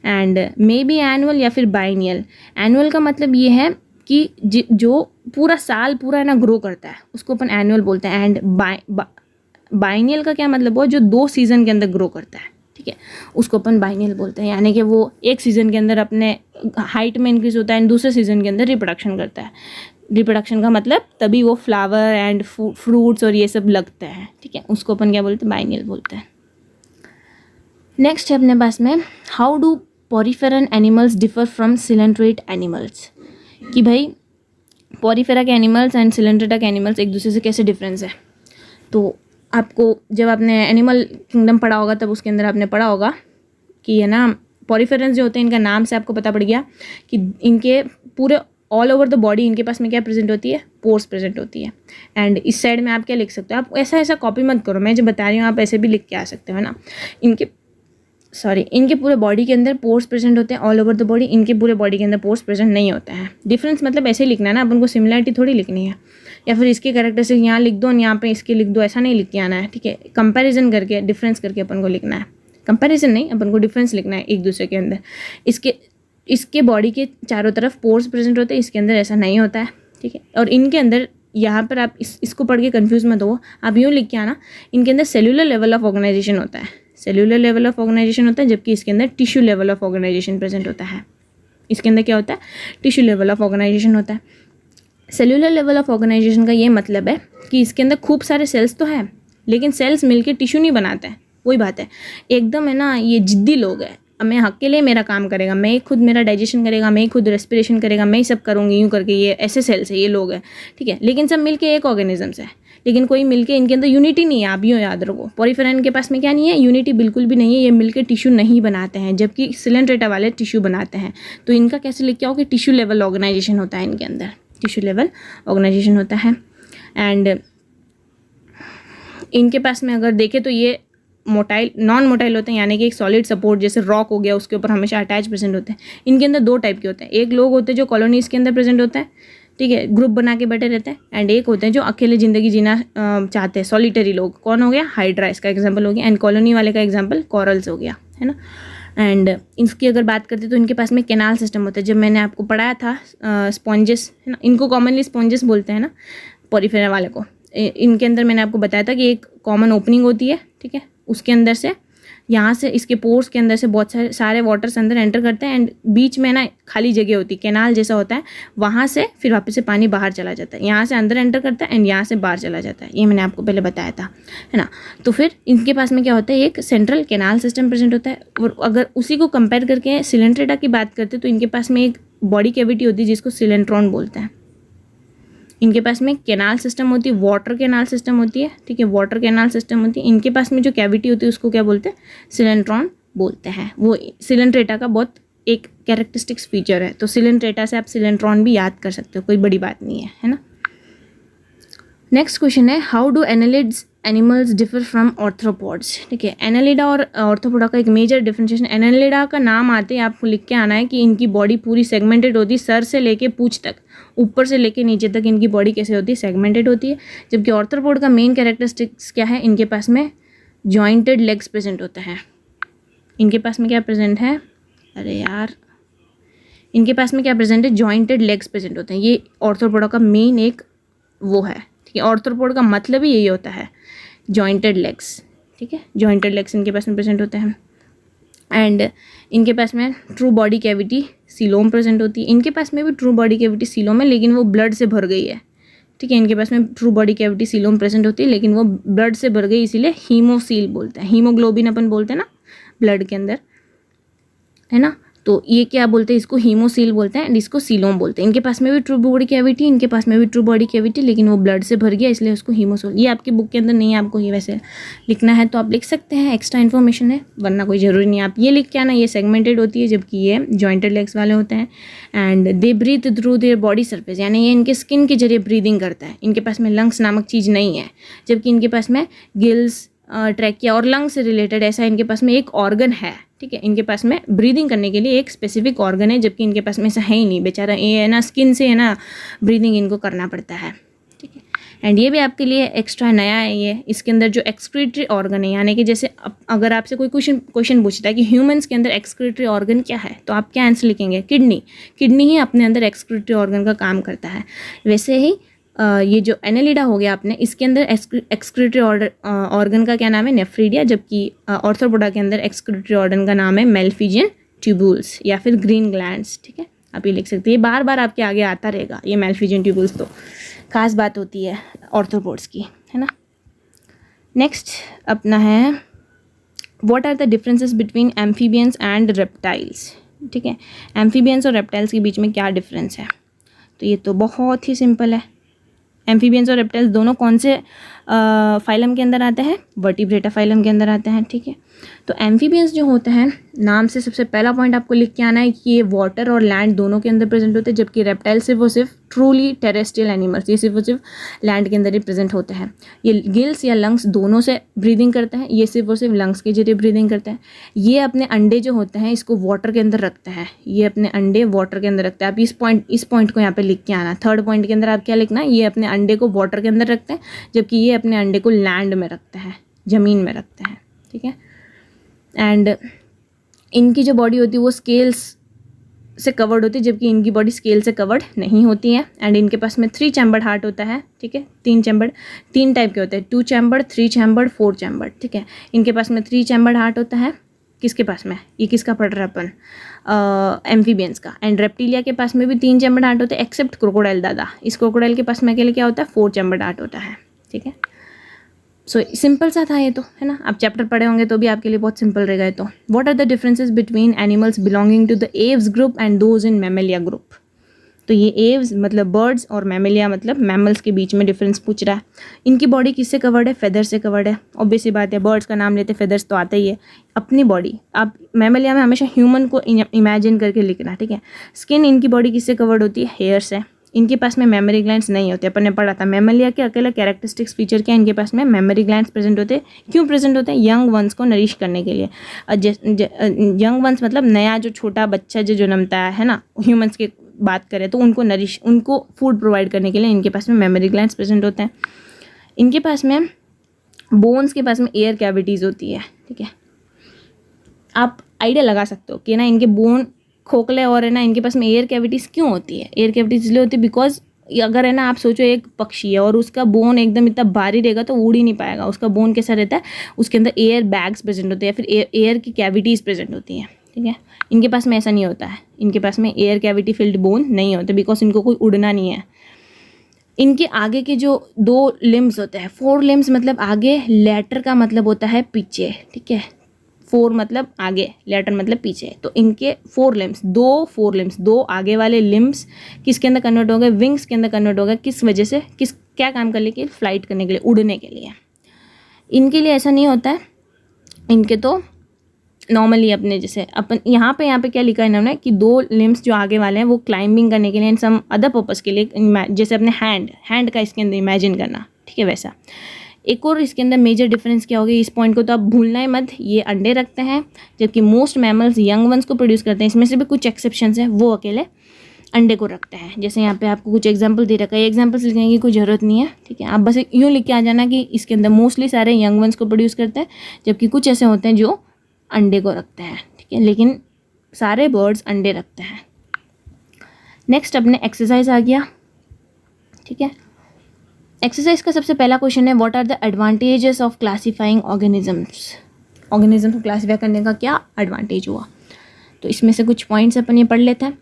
Speaker 1: एंड मे बी एनुअल या फिर बाइनियल। एनुअल का मतलब ये है कि जो पूरा साल पूरा है ना ग्रो करता है, उसको अपन एनुअल बोलते हैं। एंड बाइनियल का क्या मतलब हुआ, जो 2 सीज़न के अंदर ग्रो करता है, ठीक है, उसको अपन बाइनियल बोलते हैं। यानी कि वो एक सीज़न के अंदर अपने हाइट में इंक्रीज होता है एंड दूसरे सीज़न के अंदर रिप्रोडक्शन करता है। रिप्रोडक्शन का मतलब तभी वो फ्लावर एंड फ्रूट्स और ये सब लगते हैं, ठीक है, उसको अपन क्या बोलते हैं, बाइनियल बोलते हैं। नेक्स्ट है अपने पास में how do poriferan animals differ from coelenterate animals, कि भाई पॉरीफेरा के एनिमल्स एंड सिलेंट्रेटा के एनिमल्स एक दूसरे से कैसे डिफरेंस है। तो आपको जब आपने एनिमल किंगडम पढ़ा होगा तब उसके अंदर आपने पढ़ा होगा कि है ना, पॉरीफेरन्स जो होते हैं इनका नाम से आपको पता पड़ गया कि इनके पूरे ऑल ओवर द बॉडी इनके पास में क्या प्रेजेंट होती है, पोर्स प्रेजेंट होती है। एंड इस साइड में आप क्या लिख सकते हो, आप ऐसा कॉपी मत करो, मैं जो बता रही हूँ आप ऐसे भी लिख के आ सकते हो ना। इनके पूरे बॉडी के अंदर पोर्स प्रेजेंट होते हैं ऑल ओवर द बॉडी, इनके पूरे बॉडी के अंदर पोर्स प्रेजेंट नहीं होते हैं। डिफरेंस मतलब ऐसे लिखना है ना, अपन को सिमिलरिटी थोड़ी लिखनी है, या फिर इसके कैरेक्टर से यहाँ लिख दो और यहाँ पे इसके लिख दो, ऐसा नहीं लिख के आना है, ठीक है। कंपैरिजन करके डिफरेंस करके अपन को लिखना है, कंपैरिजन नहीं, अपन को डिफरेंस लिखना है एक दूसरे के अंदर। इसके बॉडी के चारों तरफ पोर्स प्रेजेंट होते हैं, इसके अंदर ऐसा नहीं होता है, ठीक है। और इनके अंदर यहाँ पर आप इसको पढ़ के कन्फ्यूज मत हो, आप यूँ लिख के आना, इनके अंदर सेल्यूलर लेवल ऑफ ऑर्गेनाइजेशन होता है, सेल्यूलर लेवल ऑफ ऑर्गेनाइजेशन होता है, जबकि इसके अंदर tissue level of organisation present होता है। इसके अंदर क्या होता है, टिश्यू लेवल ऑफ ऑर्गेनाइजेशन होता है। सेल्यूलर लेवल ऑफ ऑर्गेनाइजेशन का ये मतलब है कि इसके अंदर खूब सारे सेल्स तो हैं, लेकिन सेल्स मिलके टिश्यू नहीं बनाते हैं, वही बात है। एकदम है ना, ये जिद्दी लोग हैं, मैं अकेले मेरा काम करेगा, मैं खुद मेरा डाइजेशन करेगा, मैं खुद रेस्पिरेशन करेगा, मैं ही सब करूँगी यूँ करके, ये ऐसे सेल्स है, ये लोग हैं, ठीक है। लेकिन सब मिलके एक ऑर्गेनिजम्स है, लेकिन कोई मिलके इनके अंदर यूनिटी नहीं है, आप यूँ याद रखो। पॉरीफेरन के पास में क्या नहीं है, यूनिटी बिल्कुल भी नहीं है, ये मिलके टिश्यू नहीं बनाते हैं, जबकि सिलेंट्रेटा वाले टिश्यू बनाते हैं। तो इनका कैसे लिख के आओ कि टिश्यू लेवल ऑर्गेनाइजेशन होता है इनके अंदर, टिश्यू लेवल ऑर्गेनाइजेशन होता है। एंड इनके पास में अगर देखें तो ये मोटाइल नॉन मोटाइल होते हैं, यानी कि एक सॉलिड सपोर्ट जैसे रॉक हो गया उसके ऊपर हमेशा अटैच प्रेजेंट होते हैं। इनके अंदर दो टाइप के होते हैं, एक लोग होते हैं जो कॉलोनीज के अंदर प्रेजेंट होता है, ठीक है, ग्रुप बना के बैठे रहते हैं, एंड एक होते हैं जो अकेले ज़िंदगी जीना चाहते हैं, सॉलिटरी लोग। कौन हो गया, हाइड्रा इसका एग्जाम्पल हो गया, एंड कॉलोनी वाले का एग्जाम्पल कॉरल्स हो गया, है ना। एंड इसकी अगर बात करते तो इनके पास में कैनाल सिस्टम होता है, जब मैंने आपको पढ़ाया था स्पॉन्जेस, है ना, इनको कॉमनली स्पॉन्जेस बोलते हैं ना पॉरीफेरा वाले को। इनके अंदर मैंने आपको बताया था कि एक कॉमन ओपनिंग होती है, ठीक है, उसके अंदर से यहाँ से इसके पोर्स के अंदर से बहुत सारे वाटर्स अंदर एंटर करते हैं, एंड बीच में ना खाली जगह होती है, कैनाल जैसा होता है, वहाँ से फिर वापस से पानी बाहर चला जाता है, यहाँ से अंदर एंटर करता है एंड यहाँ से बाहर चला जाता है, ये मैंने आपको पहले बताया था, है ना। तो फिर इनके पास में क्या होता है, एक सेंट्रल कैनाल सिस्टम प्रेजेंट होता है। और अगर उसी को कंपेयर करके सिलेंट्रेटा की बात करते तो इनके पास में एक बॉडी कैविटी होती है जिसको सिलेंट्रॉन बोलते हैं। इनके पास में कैनाल सिस्टम होती है, वाटर कैनाल सिस्टम होती है, ठीक है, वाटर कैनाल सिस्टम होती है। इनके पास में जो कैविटी होती है उसको क्या बोलते हैं, सिलेंट्रॉन बोलते हैं। वो सिलेंट्रेटा का बहुत एक कैरेक्टरिस्टिक्स फीचर है, तो सिलेंट्रेटा से आप सिलेंट्रॉन भी याद कर सकते हो, कोई बड़ी बात नहीं है ना। नेक्स्ट क्वेश्चन है how do annelids animals differ from arthropods, ठीक है। एनालिडा और ऑर्थ्रोपोडा का एक मेजर डिफरेंशिएशन, एनालिडा का नाम आते ही आपको लिख के आना है कि इनकी बॉडी पूरी सेगमेंटेड होती है, सर से लेके पूंछ तक, ऊपर से लेके नीचे तक इनकी बॉडी कैसे होती है, सेगमेंटेड होती है। जबकि ऑर्थ्रोपोड का मेन कैरेक्टरिस्टिक्स क्या है, इनके पास में जॉइंटेड लेग्स प्रेजेंट होते हैं। इनके पास में क्या प्रेजेंट है, अरे यार, इनके पास में क्या प्रेजेंट है, जॉइंटेड लेग्स प्रेजेंट होते हैं। ये ऑर्थ्रोपोडा का मेन एक वो है, ठीक है। ऑर्थ्रोपोड का मतलब ही यही होता है, जॉइंटेड लेग्स, ठीक है, जॉइंटेड लेग्स इनके पास में प्रेजेंट होते हैं। एंड इनके पास में true body cavity coelom present होती है। इनके पास में भी ट्रू बॉडी कैविटी सीलोम है, लेकिन वो ब्लड से भर गई है, ठीक है। इनके पास में true body cavity coelom present होती है, लेकिन वो ब्लड से भर गई, इसीलिए हीमोसील बोलते हैं। हीमोग्लोबिन अपन बोलते हैं ना ब्लड के अंदर, है ना। तो ये क्या बोलते हैं, इसको हीमोसील बोलते हैं एंड इसको सीलोम बोलते हैं। इनके पास में भी ट्रू बॉडी कैविटी, इनके पास में भी ट्रू बॉडी कैविटी, लेकिन वो ब्लड से भर गया इसलिए उसको हीमोसील। ये आपकी बुक के अंदर नहीं है, आपको ये वैसे लिखना है तो आप लिख सकते हैं, एक्स्ट्रा इन्फॉर्मेशन है, वरना कोई ज़रूरी नहीं है आप ये लिख के आना। ये सेगमेंटेड होती है, जबकि ये जॉइंटेड लेग्स वाले होते हैं। And they breathe through their body surface, यानी ये इनके स्किन के जरिए ब्रीदिंग करता है। इनके पास में लंग्स नामक चीज़ नहीं है, जबकि इनके पास में गिल्स, ट्रैकिया और लंग से रिलेटेड ऐसा इनके पास में एक ऑर्गन है, ठीक है। इनके पास में ब्रीदिंग करने के लिए एक स्पेसिफिक ऑर्गन है, जबकि इनके पास में ऐसा है ही नहीं। बेचारा ये है ना, स्किन से है ना ब्रीदिंग इनको करना पड़ता है, ठीक है। एंड ये भी आपके लिए एक्स्ट्रा नया है। ये इसके अंदर जो एक्सक्रीटरी ऑर्गन है, यानी कि जैसे अगर आपसे कोई क्वेश्चन पूछता है कि ह्यूमंस के अंदर एक्सक्रीटरी ऑर्गन क्या है, तो आप क्या आंसर लिखेंगे, किडनी। किडनी ही अपने अंदर एक्सक्रीटरी ऑर्गन का काम करता है। वैसे ही ये जो एनालिडा हो गया आपने, इसके अंदर एक्सक्रीटरी ऑर्गन का क्या नाम है, नेफ्रीडिया। जबकि ऑर्थ्रोपोडा के अंदर एक्सक्रीटरी ऑर्गन का नाम है मेलफिजियन ट्यूब्यूल्स या फिर ग्रीन ग्लैंड्स, ठीक है। आप ये लिख सकते हैं, ये बार बार आपके आगे आता रहेगा ये मैल्फिजियन ट्यूबल्स, तो खास बात होती है ऑर्थ्रोपोड्स की, है ना। नेक्स्ट अपना है what are the differences between amphibians and reptiles. ठीक है, एम्फीबियंस और रेप्टाइल्स के बीच में क्या डिफरेंस है, तो ये तो बहुत ही सिंपल है। एम्फीबियंस और रेप्टाइल्स दोनों कौन से फाइलम के अंदर आते हैं, वर्टिब्रेटा फाइलम के अंदर आते हैं। ठीक है, तो एम्फीबियंस जो होते हैं, नाम से सबसे पहला पॉइंट आपको लिख के आना है कि ये वाटर और लैंड दोनों के अंदर प्रेजेंट होते हैं, जबकि रेप्टाइल सिर्फ वो सिर्फ ट्रूली टेरेस्ट्रियल एनिमल्स, ये सिर्फ वो सिर्फ लैंड के अंदर ही प्रेजेंट होते हैं। ये गिल्स या लंग्स दोनों से ब्रीदिंग करते हैं, ये सिर्फ और सिर्फ लंग्स के जरिए ब्रीदिंग करते हैं। ये अपने अंडे जो होते हैं इसको वाटर के अंदर रखते हैं, ये अपने अंडे वाटर के अंदर रखते हैं। आप इस पॉइंट को यहाँ पे लिख के आना, थर्ड पॉइंट के अंदर आप क्या लिखना है, ये अपने अंडे को वाटर के अंदर रखते हैं, जबकि ये अपने अंडे को लैंड में रखते हैं, ज़मीन में रखते हैं। ठीक है, एंड इनकी जो बॉडी होती है वो स्केल्स से कवर्ड होती है, जबकि इनकी बॉडी स्केल से कवर्ड नहीं होती है। एंड इनके पास में 3 चैम्बर्ड हार्ट होता है। ठीक है, 3 टाइप के होते हैं, 2 चैम्बर्ड, 3 चैम्बर्ड, 4 चैम्बर्ड। ठीक है, इनके पास में 3 चैम्बर्ड हार्ट होता है। किसके पास में, ये किसका पढ़ रहा है अपन, एम्फीबियंस का। एंड रेप्टिलिया के पास में भी 3 चैम्बर्ड हार्ट होते हैं, एक्सेप्ट क्रोकोडाइल दादा, इस क्रोकोडाइल के पास में अकेले क्या होता है, 4 चैम्बर्ड हार्ट होता है। ठीक है, सो सिंपल सा था ये तो, है ना। आप चैप्टर पढ़े होंगे तो भी आपके लिए बहुत सिंपल रहेगा ये तो। What are the differences between animals belonging to the Aves group and those in Mammalia group. तो ये एव्स मतलब बर्ड्स और मैमेलिया मतलब मैमल्स के बीच में डिफरेंस पूछ रहा है। इनकी बॉडी किससे कवर्ड है, फेदर से कवर्ड है। ऑब्वियस सी बात है, बर्ड्स का नाम लेते फेदर्स तो आता ही है। अपनी बॉडी आप मैमेलिया में हमेशा ह्यूमन को इमेजिन करके लिखना। ठीक है, स्किन इनकी बॉडी किससे कवर्ड होती है, हेयर से। इनके पास में मेमोरी ग्लैंड्स नहीं होते, अपन ने पढ़ा था। मैमेलिया के अकेला कैरेक्टरिस्टिक्स फीचर क्या है, इनके पास में मेमोरी ग्लैंड्स प्रेजेंट होते हैं। क्यों प्रेजेंट होते हैं, यंग वंस को नरिश करने के लिए। यंग वंस मतलब नया जो छोटा बच्चा जो जन्मता है ना, ह्यूमंस की बात करें तो उनको फूड प्रोवाइड करने के लिए इनके पास में मेमोरी ग्लैंड्स प्रेजेंट होते हैं। इनके पास में बोन्स के पास में एयर कैविटीज़ होती है। ठीक है, आप आइडिया लगा सकते हो कि ना इनके बोन खोखले और है ना इनके पास में एयर कैविटीज़ क्यों होती है। एयर कैविटीज़ इसलिए होती है बिकॉज अगर है ना आप सोचो एक पक्षी है और उसका बोन एकदम इतना भारी रहेगा तो उड़ ही नहीं पाएगा। उसका बोन कैसा रहता है, उसके अंदर एयर बैग्स प्रेजेंट होते हैं, फिर एयर की कैविटीज़ प्रेजेंट होती हैं। ठीक है, इनके पास में ऐसा नहीं होता है, इनके पास में एयर कैविटी फिल्ड बोन नहीं होते बिकॉज इनको कोई उड़ना नहीं है। इनके आगे के जो 2 लिम्स होते हैं, 4 लिम्स मतलब आगे, लेटर का मतलब होता है पीछे। ठीक है, 4 मतलब आगे, लेटर मतलब पीछे। तो इनके 4 लिम्स, 2 आगे वाले लिम्स किसके अंदर कन्वर्ट हो गए, विंग्स के अंदर कन्वर्ट हो गए। किस वजह से, क्या काम करने के लिए, फ्लाइट करने के लिए, उड़ने के लिए। इनके लिए ऐसा नहीं होता है, इनके तो नॉर्मली अपने जैसे अपन यहाँ पे क्या लिखा है इन्होंने कि 2 लिम्स जो आगे वाले हैं वो क्लाइंबिंग करने के लिए एंड सम अदर पर्पस के लिए, जैसे अपने हैंड का इसके अंदर इमेजिन करना। ठीक है, वैसा। एक और इसके अंदर मेजर डिफरेंस क्या होगी, इस पॉइंट को तो आप भूलना ही मत, ये अंडे रखते हैं, जबकि मोस्ट मैमल्स यंग वंस को प्रोड्यूस करते हैं। इसमें से भी कुछ एक्सेप्शंस हैं, वो अकेले अंडे को रखते हैं। जैसे यहाँ पे आपको कुछ एग्जांपल दे रखा है, एग्जांपल्स लिखने की कोई ज़रूरत नहीं है। ठीक है, आप बस यूँ लिख के आ जाना कि इसके अंदर मोस्टली सारे यंग वंस को प्रोड्यूस करते हैं, जबकि कुछ ऐसे होते हैं जो अंडे को रखते हैं। ठीक है, लेकिन सारे बर्ड्स अंडे रखते हैं। नेक्स्ट अपने एक्सरसाइज आ गया। ठीक है, एक्सरसाइज का सबसे पहला क्वेश्चन है what are the advantages of classifying organisms. Organism को क्लासीफाई करने का क्या एडवांटेज हुआ, तो इसमें से कुछ पॉइंट्स अपन ये पढ़ लेते हैं।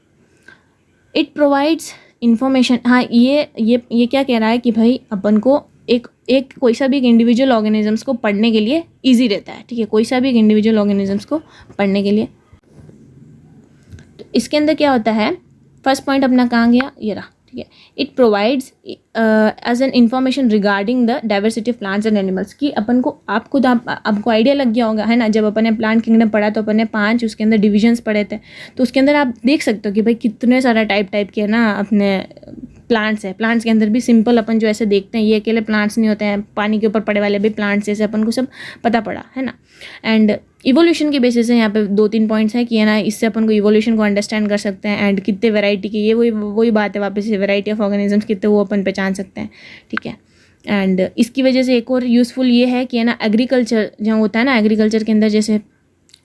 Speaker 1: It provides information. हाँ, ये क्या कह रहा है कि भाई अपन को एक कोई सा भी इंडिविजुअल ऑर्गेनिजम्स को पढ़ने के लिए ईजी रहता है। ठीक है, कोई सा भी इंडिविजुअल ऑर्गेनिजम्स को पढ़ने के लिए। तो इसके अंदर क्या होता है, फर्स्ट पॉइंट अपना कहाँ गया, ये रहा। ठीक है, it provides as an information regarding the diversity of plants and animals. कि अपन को आपको आइडिया लग गया होगा, है ना। जब अपन ने प्लांट किंगडम पढ़ा तो अपन ने 5 उसके अंदर डिविजन्स पढ़े थे, तो उसके अंदर आप देख सकते हो कि भाई कितने सारा टाइप के है ना अपने प्लांट्स है। प्लांट्स के अंदर भी सिंपल अपन जो ऐसे देखते हैं, ये अकेले प्लांट्स नहीं होते हैं, पानी के ऊपर पड़े वाले भी प्लांट्स जैसे अपन को सब पता पड़ा, है ना। एंड इवोल्यूशन के बेसिस से यहाँ पे 2-3 पॉइंट्स हैं कि है ना, इससे अपन को इवोल्यूशन को अंडरस्टैंड कर सकते हैं। एंड कितने वैरायटी की, ये वही बात है वापस से, वैरायटी ऑफ ऑर्गेनिजम्स कितने वो अपन पहचान सकते हैं। ठीक है, एंड इसकी वजह से एक और यूज़फुल ये है कि है ना, एग्रीकल्चर जहाँ होता है ना, एग्रीकल्चर के अंदर जैसे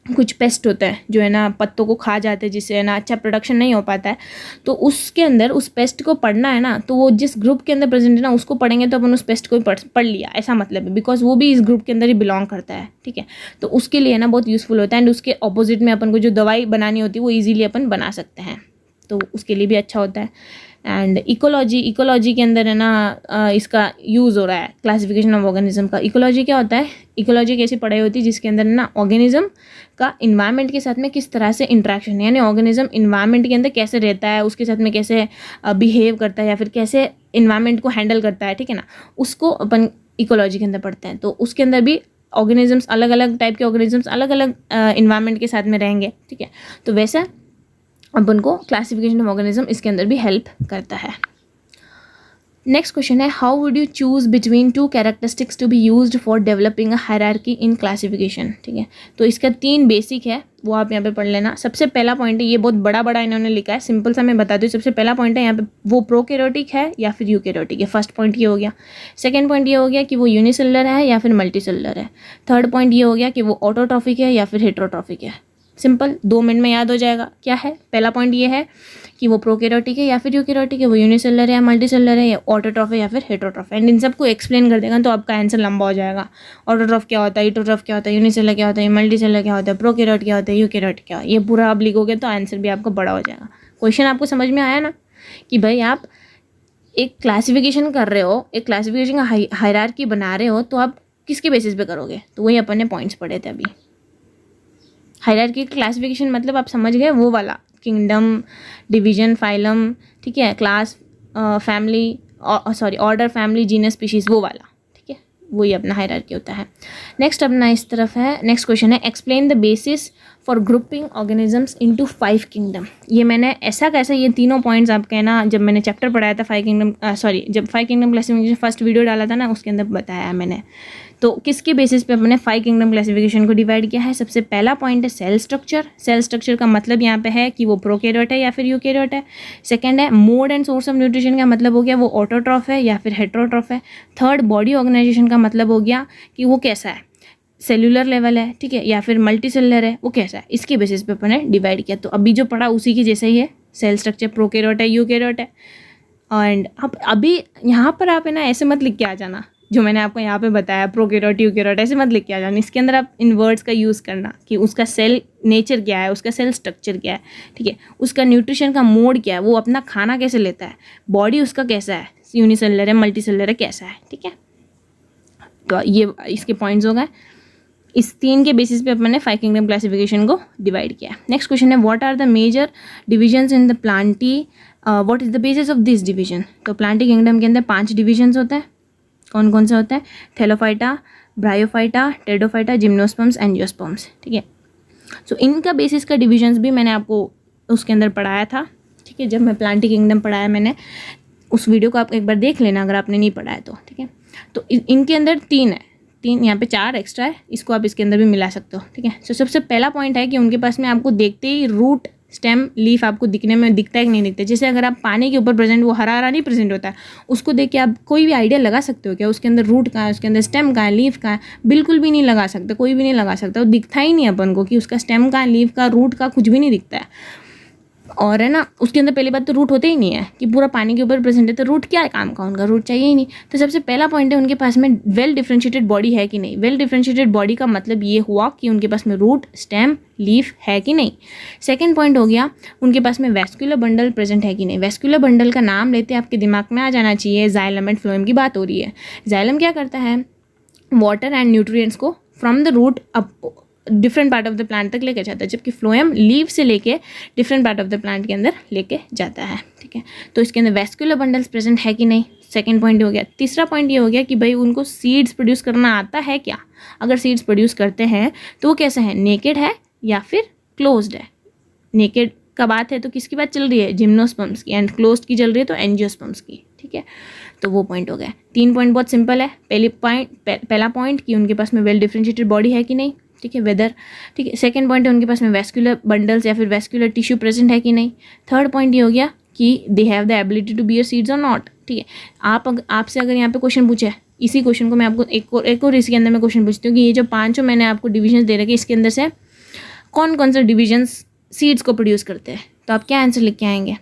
Speaker 1: कुछ पेस्ट होता है जो है ना पत्तों को खा जाते हैं, जिससे है ना अच्छा प्रोडक्शन नहीं हो पाता है। तो उसके अंदर उस पेस्ट को पढ़ना है ना, तो वो जिस ग्रुप के अंदर प्रेजेंट है ना उसको पढ़ेंगे तो अपन उस पेस्ट को पढ़ लिया, ऐसा मतलब है, बिकॉज वो भी इस ग्रुप के अंदर ही बिलोंग करता है। ठीक है, तो उसके लिए ना बहुत यूज़फुल होता है। एंड उसके ऑपोजिट में अपन को जो दवाई बनानी होती है वो ईजिली अपन बना सकते हैं। तो उसके लिए भी अच्छा होता है। एंड इकोलॉजी के अंदर है ना इसका यूज़ हो रहा है क्लासिफिकेशन ऑफ ऑर्गेनिज्म का। इकोलॉजी क्या होता है? इकोलॉजी एक ऐसी पढ़ाई होती है जिसके अंदर ना ऑर्गेनिज्म का इन्वायरमेंट के साथ में किस तरह से इंट्रैक्शन है, यानी ऑर्गेनिज्म इन्वायरमेंट के अंदर कैसे रहता है, उसके साथ में कैसे बिहेव करता है या फिर कैसे इन्वायरमेंट को हैंडल करता है, ठीक है ना, उसको अपन इकोलॉजी के अंदर पढ़ते हैं। तो उसके अंदर भी ऑर्गेनिजम्स, अलग अलग टाइप के ऑर्गेनिजम्स अलग अलग इन्वायरमेंट के साथ में रहेंगे, ठीक है। तो वैसा अपन को क्लासिफिकेशन ऑफ ऑर्गेनिज्म इसके अंदर भी हेल्प करता है। नेक्स्ट क्वेश्चन है, how would you choose between two characteristics to be used for developing a hierarchy in classification, ठीक है। तो इसका 3 बेसिक है, वो आप यहाँ पे पढ़ लेना। सबसे पहला पॉइंट है, ये बहुत बड़ा इन्होंने लिखा है, सिंपल सा मैं बता दूँ। सबसे पहला पॉइंट है यहाँ पे वो प्रोकैरियोटिक है या फिर यूकैरियोटिक है। फर्स्ट पॉइंट ये हो गया। सेकंड पॉइंट ये हो गया कि वो यूनिसेलुलर है या फिर मल्टीसेलुलर है। थर्ड पॉइंट ये हो गया कि वो ऑटोट्रॉफिक है या फिर हेटेरोट्रॉफिक है। सिंपल, 2 मिनट में याद हो जाएगा। क्या है? पहला पॉइंट ये है कि वो प्रोकैरियोटिक है या फिर यूकैरियोटिक है, वो यूनिसेलुलर है या मल्टीसेलुलर है, या ऑटोट्रॉफ है या फिर हेटेरोट्रॉफ है। एंड इन सबको एक्सप्लेन कर देगा तो आपका आंसर लंबा हो जाएगा। ऑटोट्रॉफ क्या होता है, हेटेरोट्रॉफ क्या होता है, यूनिसेलुलर क्या होता है, मल्टीसेलुलर क्या होता है, प्रोकैरियोट क्या होता है, यूकैरियोट क्या, ये पूरा आप लिखोगे तो आंसर भी आपका बड़ा हो जाएगा। क्वेश्चन आपको समझ में आया ना कि भाई आप एक क्लासिफिकेशन कर रहे हो, एक क्लासिफिकेशन का हायरार्की बना रहे हो, तो आप किसके बेसिस पे करोगे? तो वही अपन ने पॉइंट्स पढ़े थे अभी। हायरार्की क्लासिफिकेशन मतलब आप समझ गए, वो वाला किंगडम, डिवीजन, फाइलम, ठीक है, class, family, order, family, genus, species, वो वाला, ठीक है, वही अपना हायरार्की होता है। नेक्स्ट अपना इस तरफ है, नेक्स्ट क्वेश्चन है, explain the basis for grouping organisms into 5 kingdom. ये मैंने ऐसा कैसा, ये तीनों पॉइंट्स आपके ना जब मैंने चैप्टर पढ़ाया था 5 किंगडम, जब 5 किंगडम क्लासिफिकेशन फर्स्ट वीडियो डाला था ना, उसके अंदर बताया मैंने। तो किसके बेसिस पे अपने 5 किंगडम क्लासिफिकेशन को डिवाइड किया है? सबसे पहला पॉइंट है सेल स्ट्रक्चर। सेल स्ट्रक्चर का मतलब यहाँ पे है कि वो प्रोकैरियोट है या फिर यूकैरियोट है। सेकंड है mode and source of nutrition का मतलब हो गया वो ऑटोट्रॉफ है या फिर हेटेरोट्रॉफ है। थर्ड बॉडी ऑर्गेनाइजेशन का मतलब हो गया कि वो कैसा है, सेल्यूलर लेवल है, ठीक है, या फिर मल्टी सेलुलर है, वो कैसा है, इसके बेसिस पे अपने डिवाइड किया। तो अभी जो पढ़ा उसी की जैसे ही है, सेल स्ट्रक्चर प्रोकैरियोट है, यूकैरियोट है। एंड अब अभी यहाँ पर आप है ना ऐसे मत लिख के आ जाना, जो मैंने आपको यहाँ पे बताया प्रोकैरियोट यूकैरियोट ऐसे मत लिख के आ जाना। इसके अंदर आप इन वर्ड्स का यूज़ करना कि उसका सेल नेचर क्या है, उसका सेल स्ट्रक्चर क्या है, ठीक है, उसका न्यूट्रिशन का मोड क्या है, वो अपना खाना कैसे लेता है, बॉडी उसका कैसा है, यूनिसेलुलर है, मल्टीसेलुलर है, कैसा है, ठीक है। तो ये इसके पॉइंट्स हो गए। इस 3 के बेसिस पे अपने 5 किंगडम क्लासिफिकेशन को डिवाइड किया। नेक्स्ट क्वेश्चन है, what are the major divisions in the Plantae, what is the basis of this division. तो प्लांटी किंगडम के अंदर 5 डिविजन्स होते हैं। कौन कौन सा होता है? Thallophyta, bryophyta, Pteridophyta, gymnosperms, angiosperms, ठीक है। सो इनका बेसिस का डिविजन्स भी मैंने आपको उसके अंदर पढ़ाया था, ठीक है, जब मैं प्लांटी किंगडम पढ़ाया मैंने, उस वीडियो को आप एक बार देख लेना अगर आपने नहीं पढ़ा है तो, ठीक है। तो इनके अंदर 3 है, 3 यहाँ पे 4 एक्स्ट्रा है, इसको आप इसके अंदर भी मिला सकते हो, ठीक है। सो सबसे पहला पॉइंट है कि उनके पास में आपको देखते ही रूट, स्टेम, लीफ आपको दिखने में दिखता है कि नहीं दिखता। जैसे अगर आप पानी के ऊपर प्रेजेंट, वो हरा हरा नहीं प्रेजेंट होता है, उसको देख के आप कोई भी आइडिया लगा सकते हो क्या उसके अंदर रूट कहाँ है, उसके अंदर स्टेम कहाँ है, लीफ कहाँ है? बिल्कुल भी नहीं लगा सकते, कोई भी नहीं लगा सकता। वो दिखता ही नहीं अपन को कि उसका स्टेम कहाँ, लीफ का, रूट का, कुछ भी नहीं दिखता है। और है ना, उसके अंदर पहली बात तो रूट होते ही नहीं है कि पूरा पानी के ऊपर प्रेजेंट है, तो रूट क्या है काम का, उनका रूट चाहिए ही नहीं। तो सबसे पहला पॉइंट है उनके पास में वेल डिफरेंशिएटेड बॉडी है कि नहीं। वेल डिफरेंशिएटेड बॉडी का मतलब ये हुआ कि उनके पास में रूट, स्टेम, लीफ है कि नहीं। सेकंड पॉइंट हो गया उनके पास में वैस्कुलर बंडल प्रेजेंट है कि नहीं। वैस्कुलर बंडल का नाम लेते आपके दिमाग में आ जाना चाहिए, जाइलम एंड फ्लोएम की बात हो रही है। जाइलम क्या करता है, वाटर एंड न्यूट्रिएंट्स को from the root up different part of the plant तक लेके जाता है, जबकि फ्लोएम लीव से लेके different part of the plant के अंदर लेके जाता है, ठीक है। तो इसके अंदर वैस्कुलर बंडल्स प्रेजेंट है कि नहीं, सेकंड पॉइंट हो गया। तीसरा पॉइंट ये हो गया कि भाई उनको सीड्स प्रोड्यूस करना आता है क्या। अगर सीड्स प्रोड्यूस करते हैं तो वो कैसे है, नेकेड है या फिर क्लोज्ड है। नेकेड का बात है तो किसकी बात चल रही है, जिम्नोस्पर्म्स की, एंड क्लोज्ड की चल रही है तो एंजियोस्पर्म्स की, ठीक है। तो वो पॉइंट हो गया। 3 पॉइंट बहुत सिंपल है। पहला पॉइंट कि उनके पास में वेल डिफरेंशिएटेड बॉडी है कि नहीं, ठीक है, वेदर, ठीक है। सेकंड पॉइंट है उनके पास में वैस्कुलर बंडल्स या फिर वैस्कुलर टिश्यू प्रेजेंट है कि नहीं। थर्ड पॉइंट ये हो गया कि they have the ability to bear seeds और नॉट, ठीक है। आपसे अगर यहाँ पे क्वेश्चन पूछे, इसी क्वेश्चन को मैं आपको एक और इसके अंदर मैं क्वेश्चन पूछती हूँ कि ये जो 5 मैंने आपको डिविजन्स दे रखे, इसके अंदर से कौन कौन से डिविजन्स सीड्स को प्रोड्यूस करते हैं, तो आप क्या आंसर लिख के आएंगे।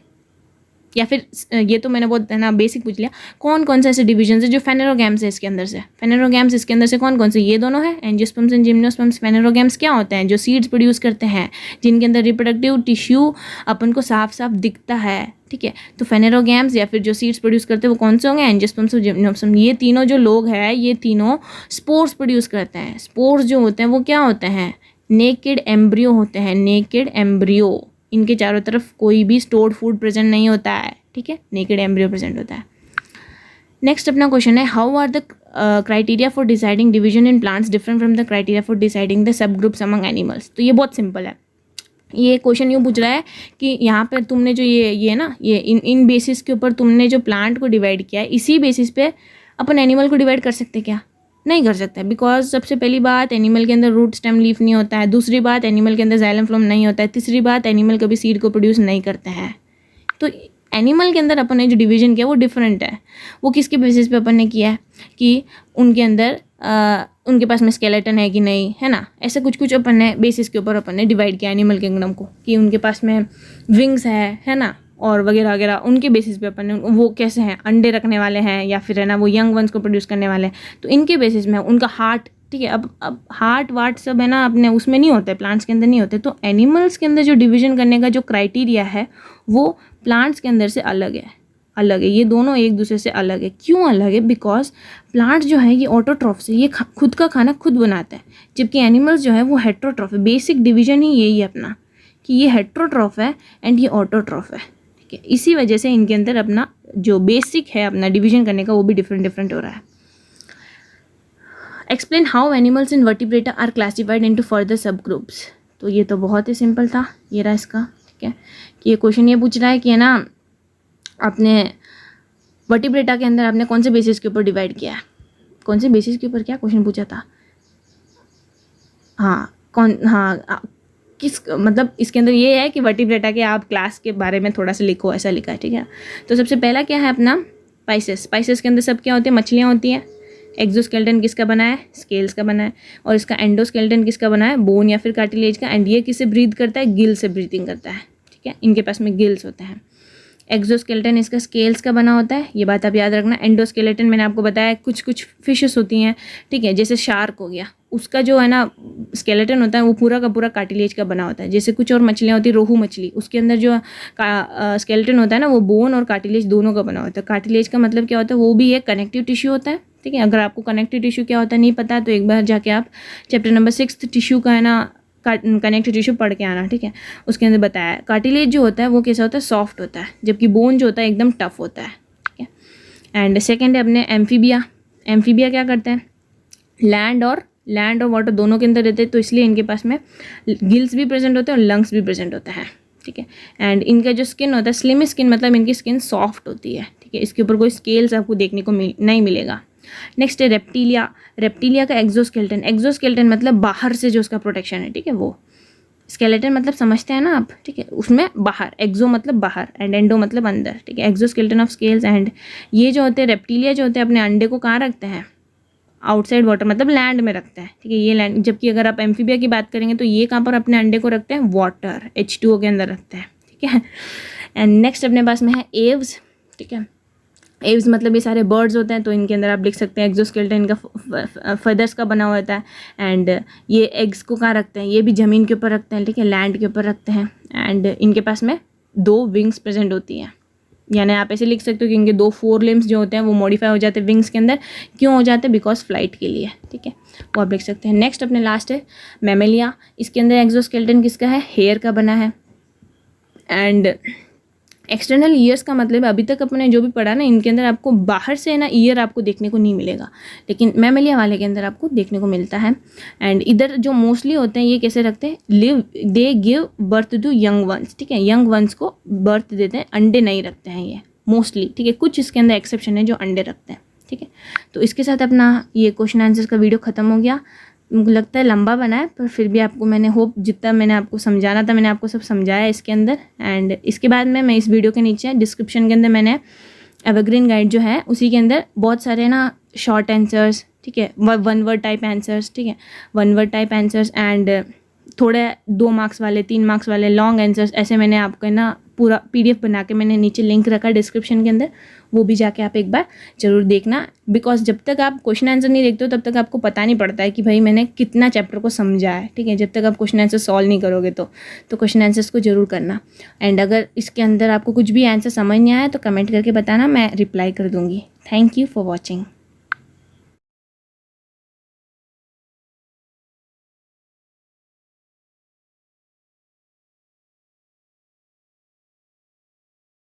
Speaker 1: या फिर ये तो मैंने बहुत है ना बेसिक पूछ लिया, कौन कौन से ऐसे डिविजन है जो फेनेरोगैम्स है इसके अंदर से, फेनेरोगैम्स इसके अंदर से कौन कौन से, ये दोनों है एंजियोस्पर्म्स एंड जिम्नोस्पर्म्स। फेनेरोगैम्स क्या होते हैं, जो सीड्स प्रोड्यूस करते हैं, जिनके अंदर रिप्रोडक्टिव टिश्यू अपन को साफ साफ दिखता है, ठीक है। तो फेनेरोगैम्स या फिर जो सीड्स प्रोड्यूस करते हैं वो कौन से होंगे, एंजियोस्पर्म्स और जिम्नोस्पर्म्स। ये तीनों जो लोग हैं ये तीनों स्पोर्स प्रोड्यूस करते हैं। स्पोर्स जो होते हैं वो क्या होते हैं, नेकेड एम्ब्रियो होते हैं, नेकेड एम्ब्रियो। इनके चारों तरफ कोई भी स्टोर्ड फूड प्रेजेंट नहीं होता है, ठीक है, नेकेड एम्ब्रियो प्रेजेंट होता है। नेक्स्ट अपना क्वेश्चन है, how are the criteria for deciding division in plants different from the criteria for deciding the subgroups among animals. तो ये बहुत सिंपल है। ये क्वेश्चन यूँ पूछ रहा है कि यहाँ पर तुमने जो ये ना ये इन बेसिस के ऊपर तुमने जो प्लांट को डिवाइड किया है, इसी बेसिस पे अपन एनिमल को डिवाइड कर सकते क्या, नहीं कर सकते, बिकॉज सबसे पहली बात एनिमल के अंदर रूट स्टेम लीफ नहीं होता है, दूसरी बात एनिमल के अंदर जाइलम फ्लोएम नहीं होता है, तीसरी बात एनिमल कभी सीड को प्रोड्यूस नहीं करते हैं। तो एनिमल के अंदर अपन ने जो डिवीजन किया वो डिफरेंट है। वो किसके बेसिस पे अपन ने किया है कि उनके अंदर उनके पास में स्केलेटन है कि नहीं, है ना, ऐसे कुछ कुछ अपन ने बेसिस के ऊपर अपन ने डिवाइड किया एनिमल किंगडम को, कि उनके पास में विंग्स है ना, और वगैरह वगैरह। उनके बेसिस पे अपन ने वो कैसे हैं, अंडे रखने वाले हैं या फिर है ना वो यंग वंस को प्रोड्यूस करने वाले हैं, तो इनके बेसिस में उनका हार्ट, ठीक है। अब हार्ट वार्ट सब है ना अपने उसमें नहीं होते, प्लांट्स के अंदर नहीं होते। तो एनिमल्स के अंदर जो डिवीजन करने का जो क्राइटेरिया है वो प्लांट्स के अंदर से अलग है, अलग है। ये दोनों एक दूसरे से अलग है। क्यों अलग है, बिकॉज प्लांट जो है ये ऑटोट्रॉफ्स है, ये खुद का खाना खुद बनाता है, जबकि एनिमल्स जो है वो हेट्रोट्रॉफ है। बेसिक डिवीजन ही यही है अपना, कि ये हेट्रोट्रॉफ है एंड ये ऑटोट्रॉफ है, ठीक है। इसी वजह से इनके अंदर अपना जो बेसिक है अपना डिवीजन करने का वो भी डिफरेंट डिफरेंट हो रहा है। Explain how animals in Vertebrata are classified into further subgroups. तो ये तो बहुत ही सिंपल था, ये रहा इसका, ठीक है। कि ये क्वेश्चन ये पूछ रहा है कि है ना आपने वर्टिब्रेटा के अंदर आपने कौन से बेसिस के ऊपर डिवाइड किया है, कौन से बेसिस के ऊपर क्या क्वेश्चन पूछा था, किस मतलब इसके अंदर ये है कि वर्टिब्रेटा के आप क्लास के बारे में थोड़ा सा लिखो, ऐसा लिखा है, ठीक है। तो सबसे पहला क्या है अपना स्पाइसेस। स्पाइसेस के अंदर सब क्या होते हैं, मछलियाँ होती हैं। एक्सोस्केलेटन किसका बना है, स्केल्स का बना है। और इसका एंडोस्केलेटन किसका बना है, बोन या फिर कार्टिलेज का। एंड ये किससे ब्रीथ करता है, गिल से ब्रीथिंग करता है, ठीक है। इनके पास में गिल्स होते हैं। एक्सोस्केलेटन इसका स्केल्स का बना होता है, ये बात आप याद रखना। एंडोस्केलेटन मैंने आपको बताया कुछ कुछ फिशेस होती हैं, ठीक है, जैसे शार्क हो गया, उसका जो है ना स्केलेटन होता है वो पूरा का पूरा कार्टिलेज का बना होता है। जैसे कुछ और मछलियाँ होती है, रोहू मछली, उसके अंदर जो स्केलेटन होता है ना वो बोन और कार्टिलेज दोनों का बना होता है। कार्टिलेज का मतलब क्या होता है, वो भी एक कनेक्टिव टिश्यू होता है, ठीक है। अगर आपको कनेक्टिव टिश्यू क्या होता है नहीं पता तो एक बार जाके आप चैप्टर नंबर 6 टिश्यू का है ना कनेक्टिव टिश्यू पढ़ के आना, ठीक है। उसके अंदर बताया है कार्टिलेज जो होता है वो कैसा होता है, सॉफ्ट होता है, जबकि बोन जो होता है एकदम टफ होता है, ठीक है। एंड सेकेंड है अपने एम्फीबिया। एम्फीबिया क्या करते हैं, लैंड और वाटर दोनों के अंदर रहते हैं, तो इसलिए इनके पास में गिल्स भी प्रेजेंट होते हैं और लंग्स भी प्रेजेंट होते हैं, ठीक है। एंड इनका जो स्किन होता है स्लिम स्किन, मतलब इनकी स्किन सॉफ्ट होती है, ठीक है। इसके ऊपर कोई स्केल्स आपको देखने को नहीं मिलेगा। नेक्स्ट है रेप्टिलिया। रेप्टिलिया का एक्सोस्केलेटन। एक्सोस्केलेटन मतलब बाहर से जो उसका प्रोटेक्शन है, ठीक है। वो स्केलेटन मतलब समझते हैं ना आप, ठीक है, उसमें बाहर, एक्सो मतलब बाहर एंड एंडो मतलब अंदर, ठीक है। Exoskeleton of scales. एंड ये जो होते हैं रेप्टिलिया जो होते हैं अपने अंडे को कहाँ रखते हैं, आउटसाइड वाटर मतलब लैंड में रखते हैं, ठीक है, ये लैंड। जबकि अगर आप एम्फीबिया की बात करेंगे तो ये कहाँ पर अपने अंडे को रखते हैं, वाटर H2O के अंदर रखते हैं, ठीक है। एंड नेक्स्ट अपने पास में है एव्स, ठीक है। एव्स मतलब ये सारे बर्ड्स होते हैं, तो इनके अंदर आप लिख सकते हैं एक्सोस्केलेटन इनका फेदर्स का बना होता है। एंड ये एग्स को कहाँ रखते हैं, ये भी ज़मीन के ऊपर रखते हैं, ठीक है, लैंड के ऊपर रखते हैं। एंड इनके पास में 2 विंग्स प्रेजेंट होती हैं, यानी आप ऐसे लिख सकते हो कि इनके 2 फोर लिम्स जो होते हैं वो मॉडिफाई हो जाते हैं विंग्स के अंदर। क्यों हो जाते हैं, बिकॉज फ्लाइट के लिए, ठीक है, वो आप लिख सकते हैं। नेक्स्ट अपने लास्ट है मैमेलिया। इसके अंदर एक्सोस्केलेटन किसका है, हेयर का बना है। एंड एक्सटर्नल ईयर्स का मतलब अभी तक अपने जो भी पढ़ा ना, इनके अंदर आपको बाहर से ना ईयर आपको देखने को नहीं मिलेगा, लेकिन मैमेलिया वाले के अंदर आपको देखने को मिलता है। एंड इधर जो मोस्टली होते हैं ये कैसे रखते हैं, they give birth to young ones, ठीक है, यंग वंस को बर्थ देते हैं, अंडे नहीं रखते हैं ये मोस्टली, ठीक है। कुछ इसके अंदर एक्सेप्शन है जो अंडे रखते हैं, ठीक है। तो इसके साथ अपना ये क्वेश्चन आंसर का वीडियो ख़त्म हो गया। मुझे लगता है लंबा बना है, पर फिर भी आपको मैंने होप जितना मैंने आपको समझाना था मैंने आपको सब समझाया इसके अंदर। एंड इसके बाद में मैं इस वीडियो के नीचे डिस्क्रिप्शन के अंदर मैंने एवरग्रीन गाइड जो है उसी के अंदर बहुत सारे ना शॉर्ट आंसर्स, ठीक है, 1 वर्ड टाइप आंसर्स, ठीक है, 1 वर्ड टाइप आंसर्स एंड थोड़े 2 मार्क्स वाले 3 मार्क्स वाले लॉन्ग आंसर्स, ऐसे मैंने आपको ना पूरा PDF बना के मैंने नीचे लिंक रखा डिस्क्रिप्शन के अंदर, वो भी जाके आप एक बार ज़रूर देखना। बिकॉज जब तक आप क्वेश्चन आंसर नहीं देखते हो तब तक आपको पता नहीं पड़ता है कि भाई मैंने कितना चैप्टर को समझा है, ठीक है। जब तक आप क्वेश्चन आंसर सॉल्व नहीं करोगे तो क्वेश्चन आंसर्स को ज़रूर करना। एंड अगर इसके अंदर आपको कुछ भी आंसर समझ नहीं आया तो कमेंट करके बताना, मैं रिप्लाई कर दूँगी। Thank you for watching.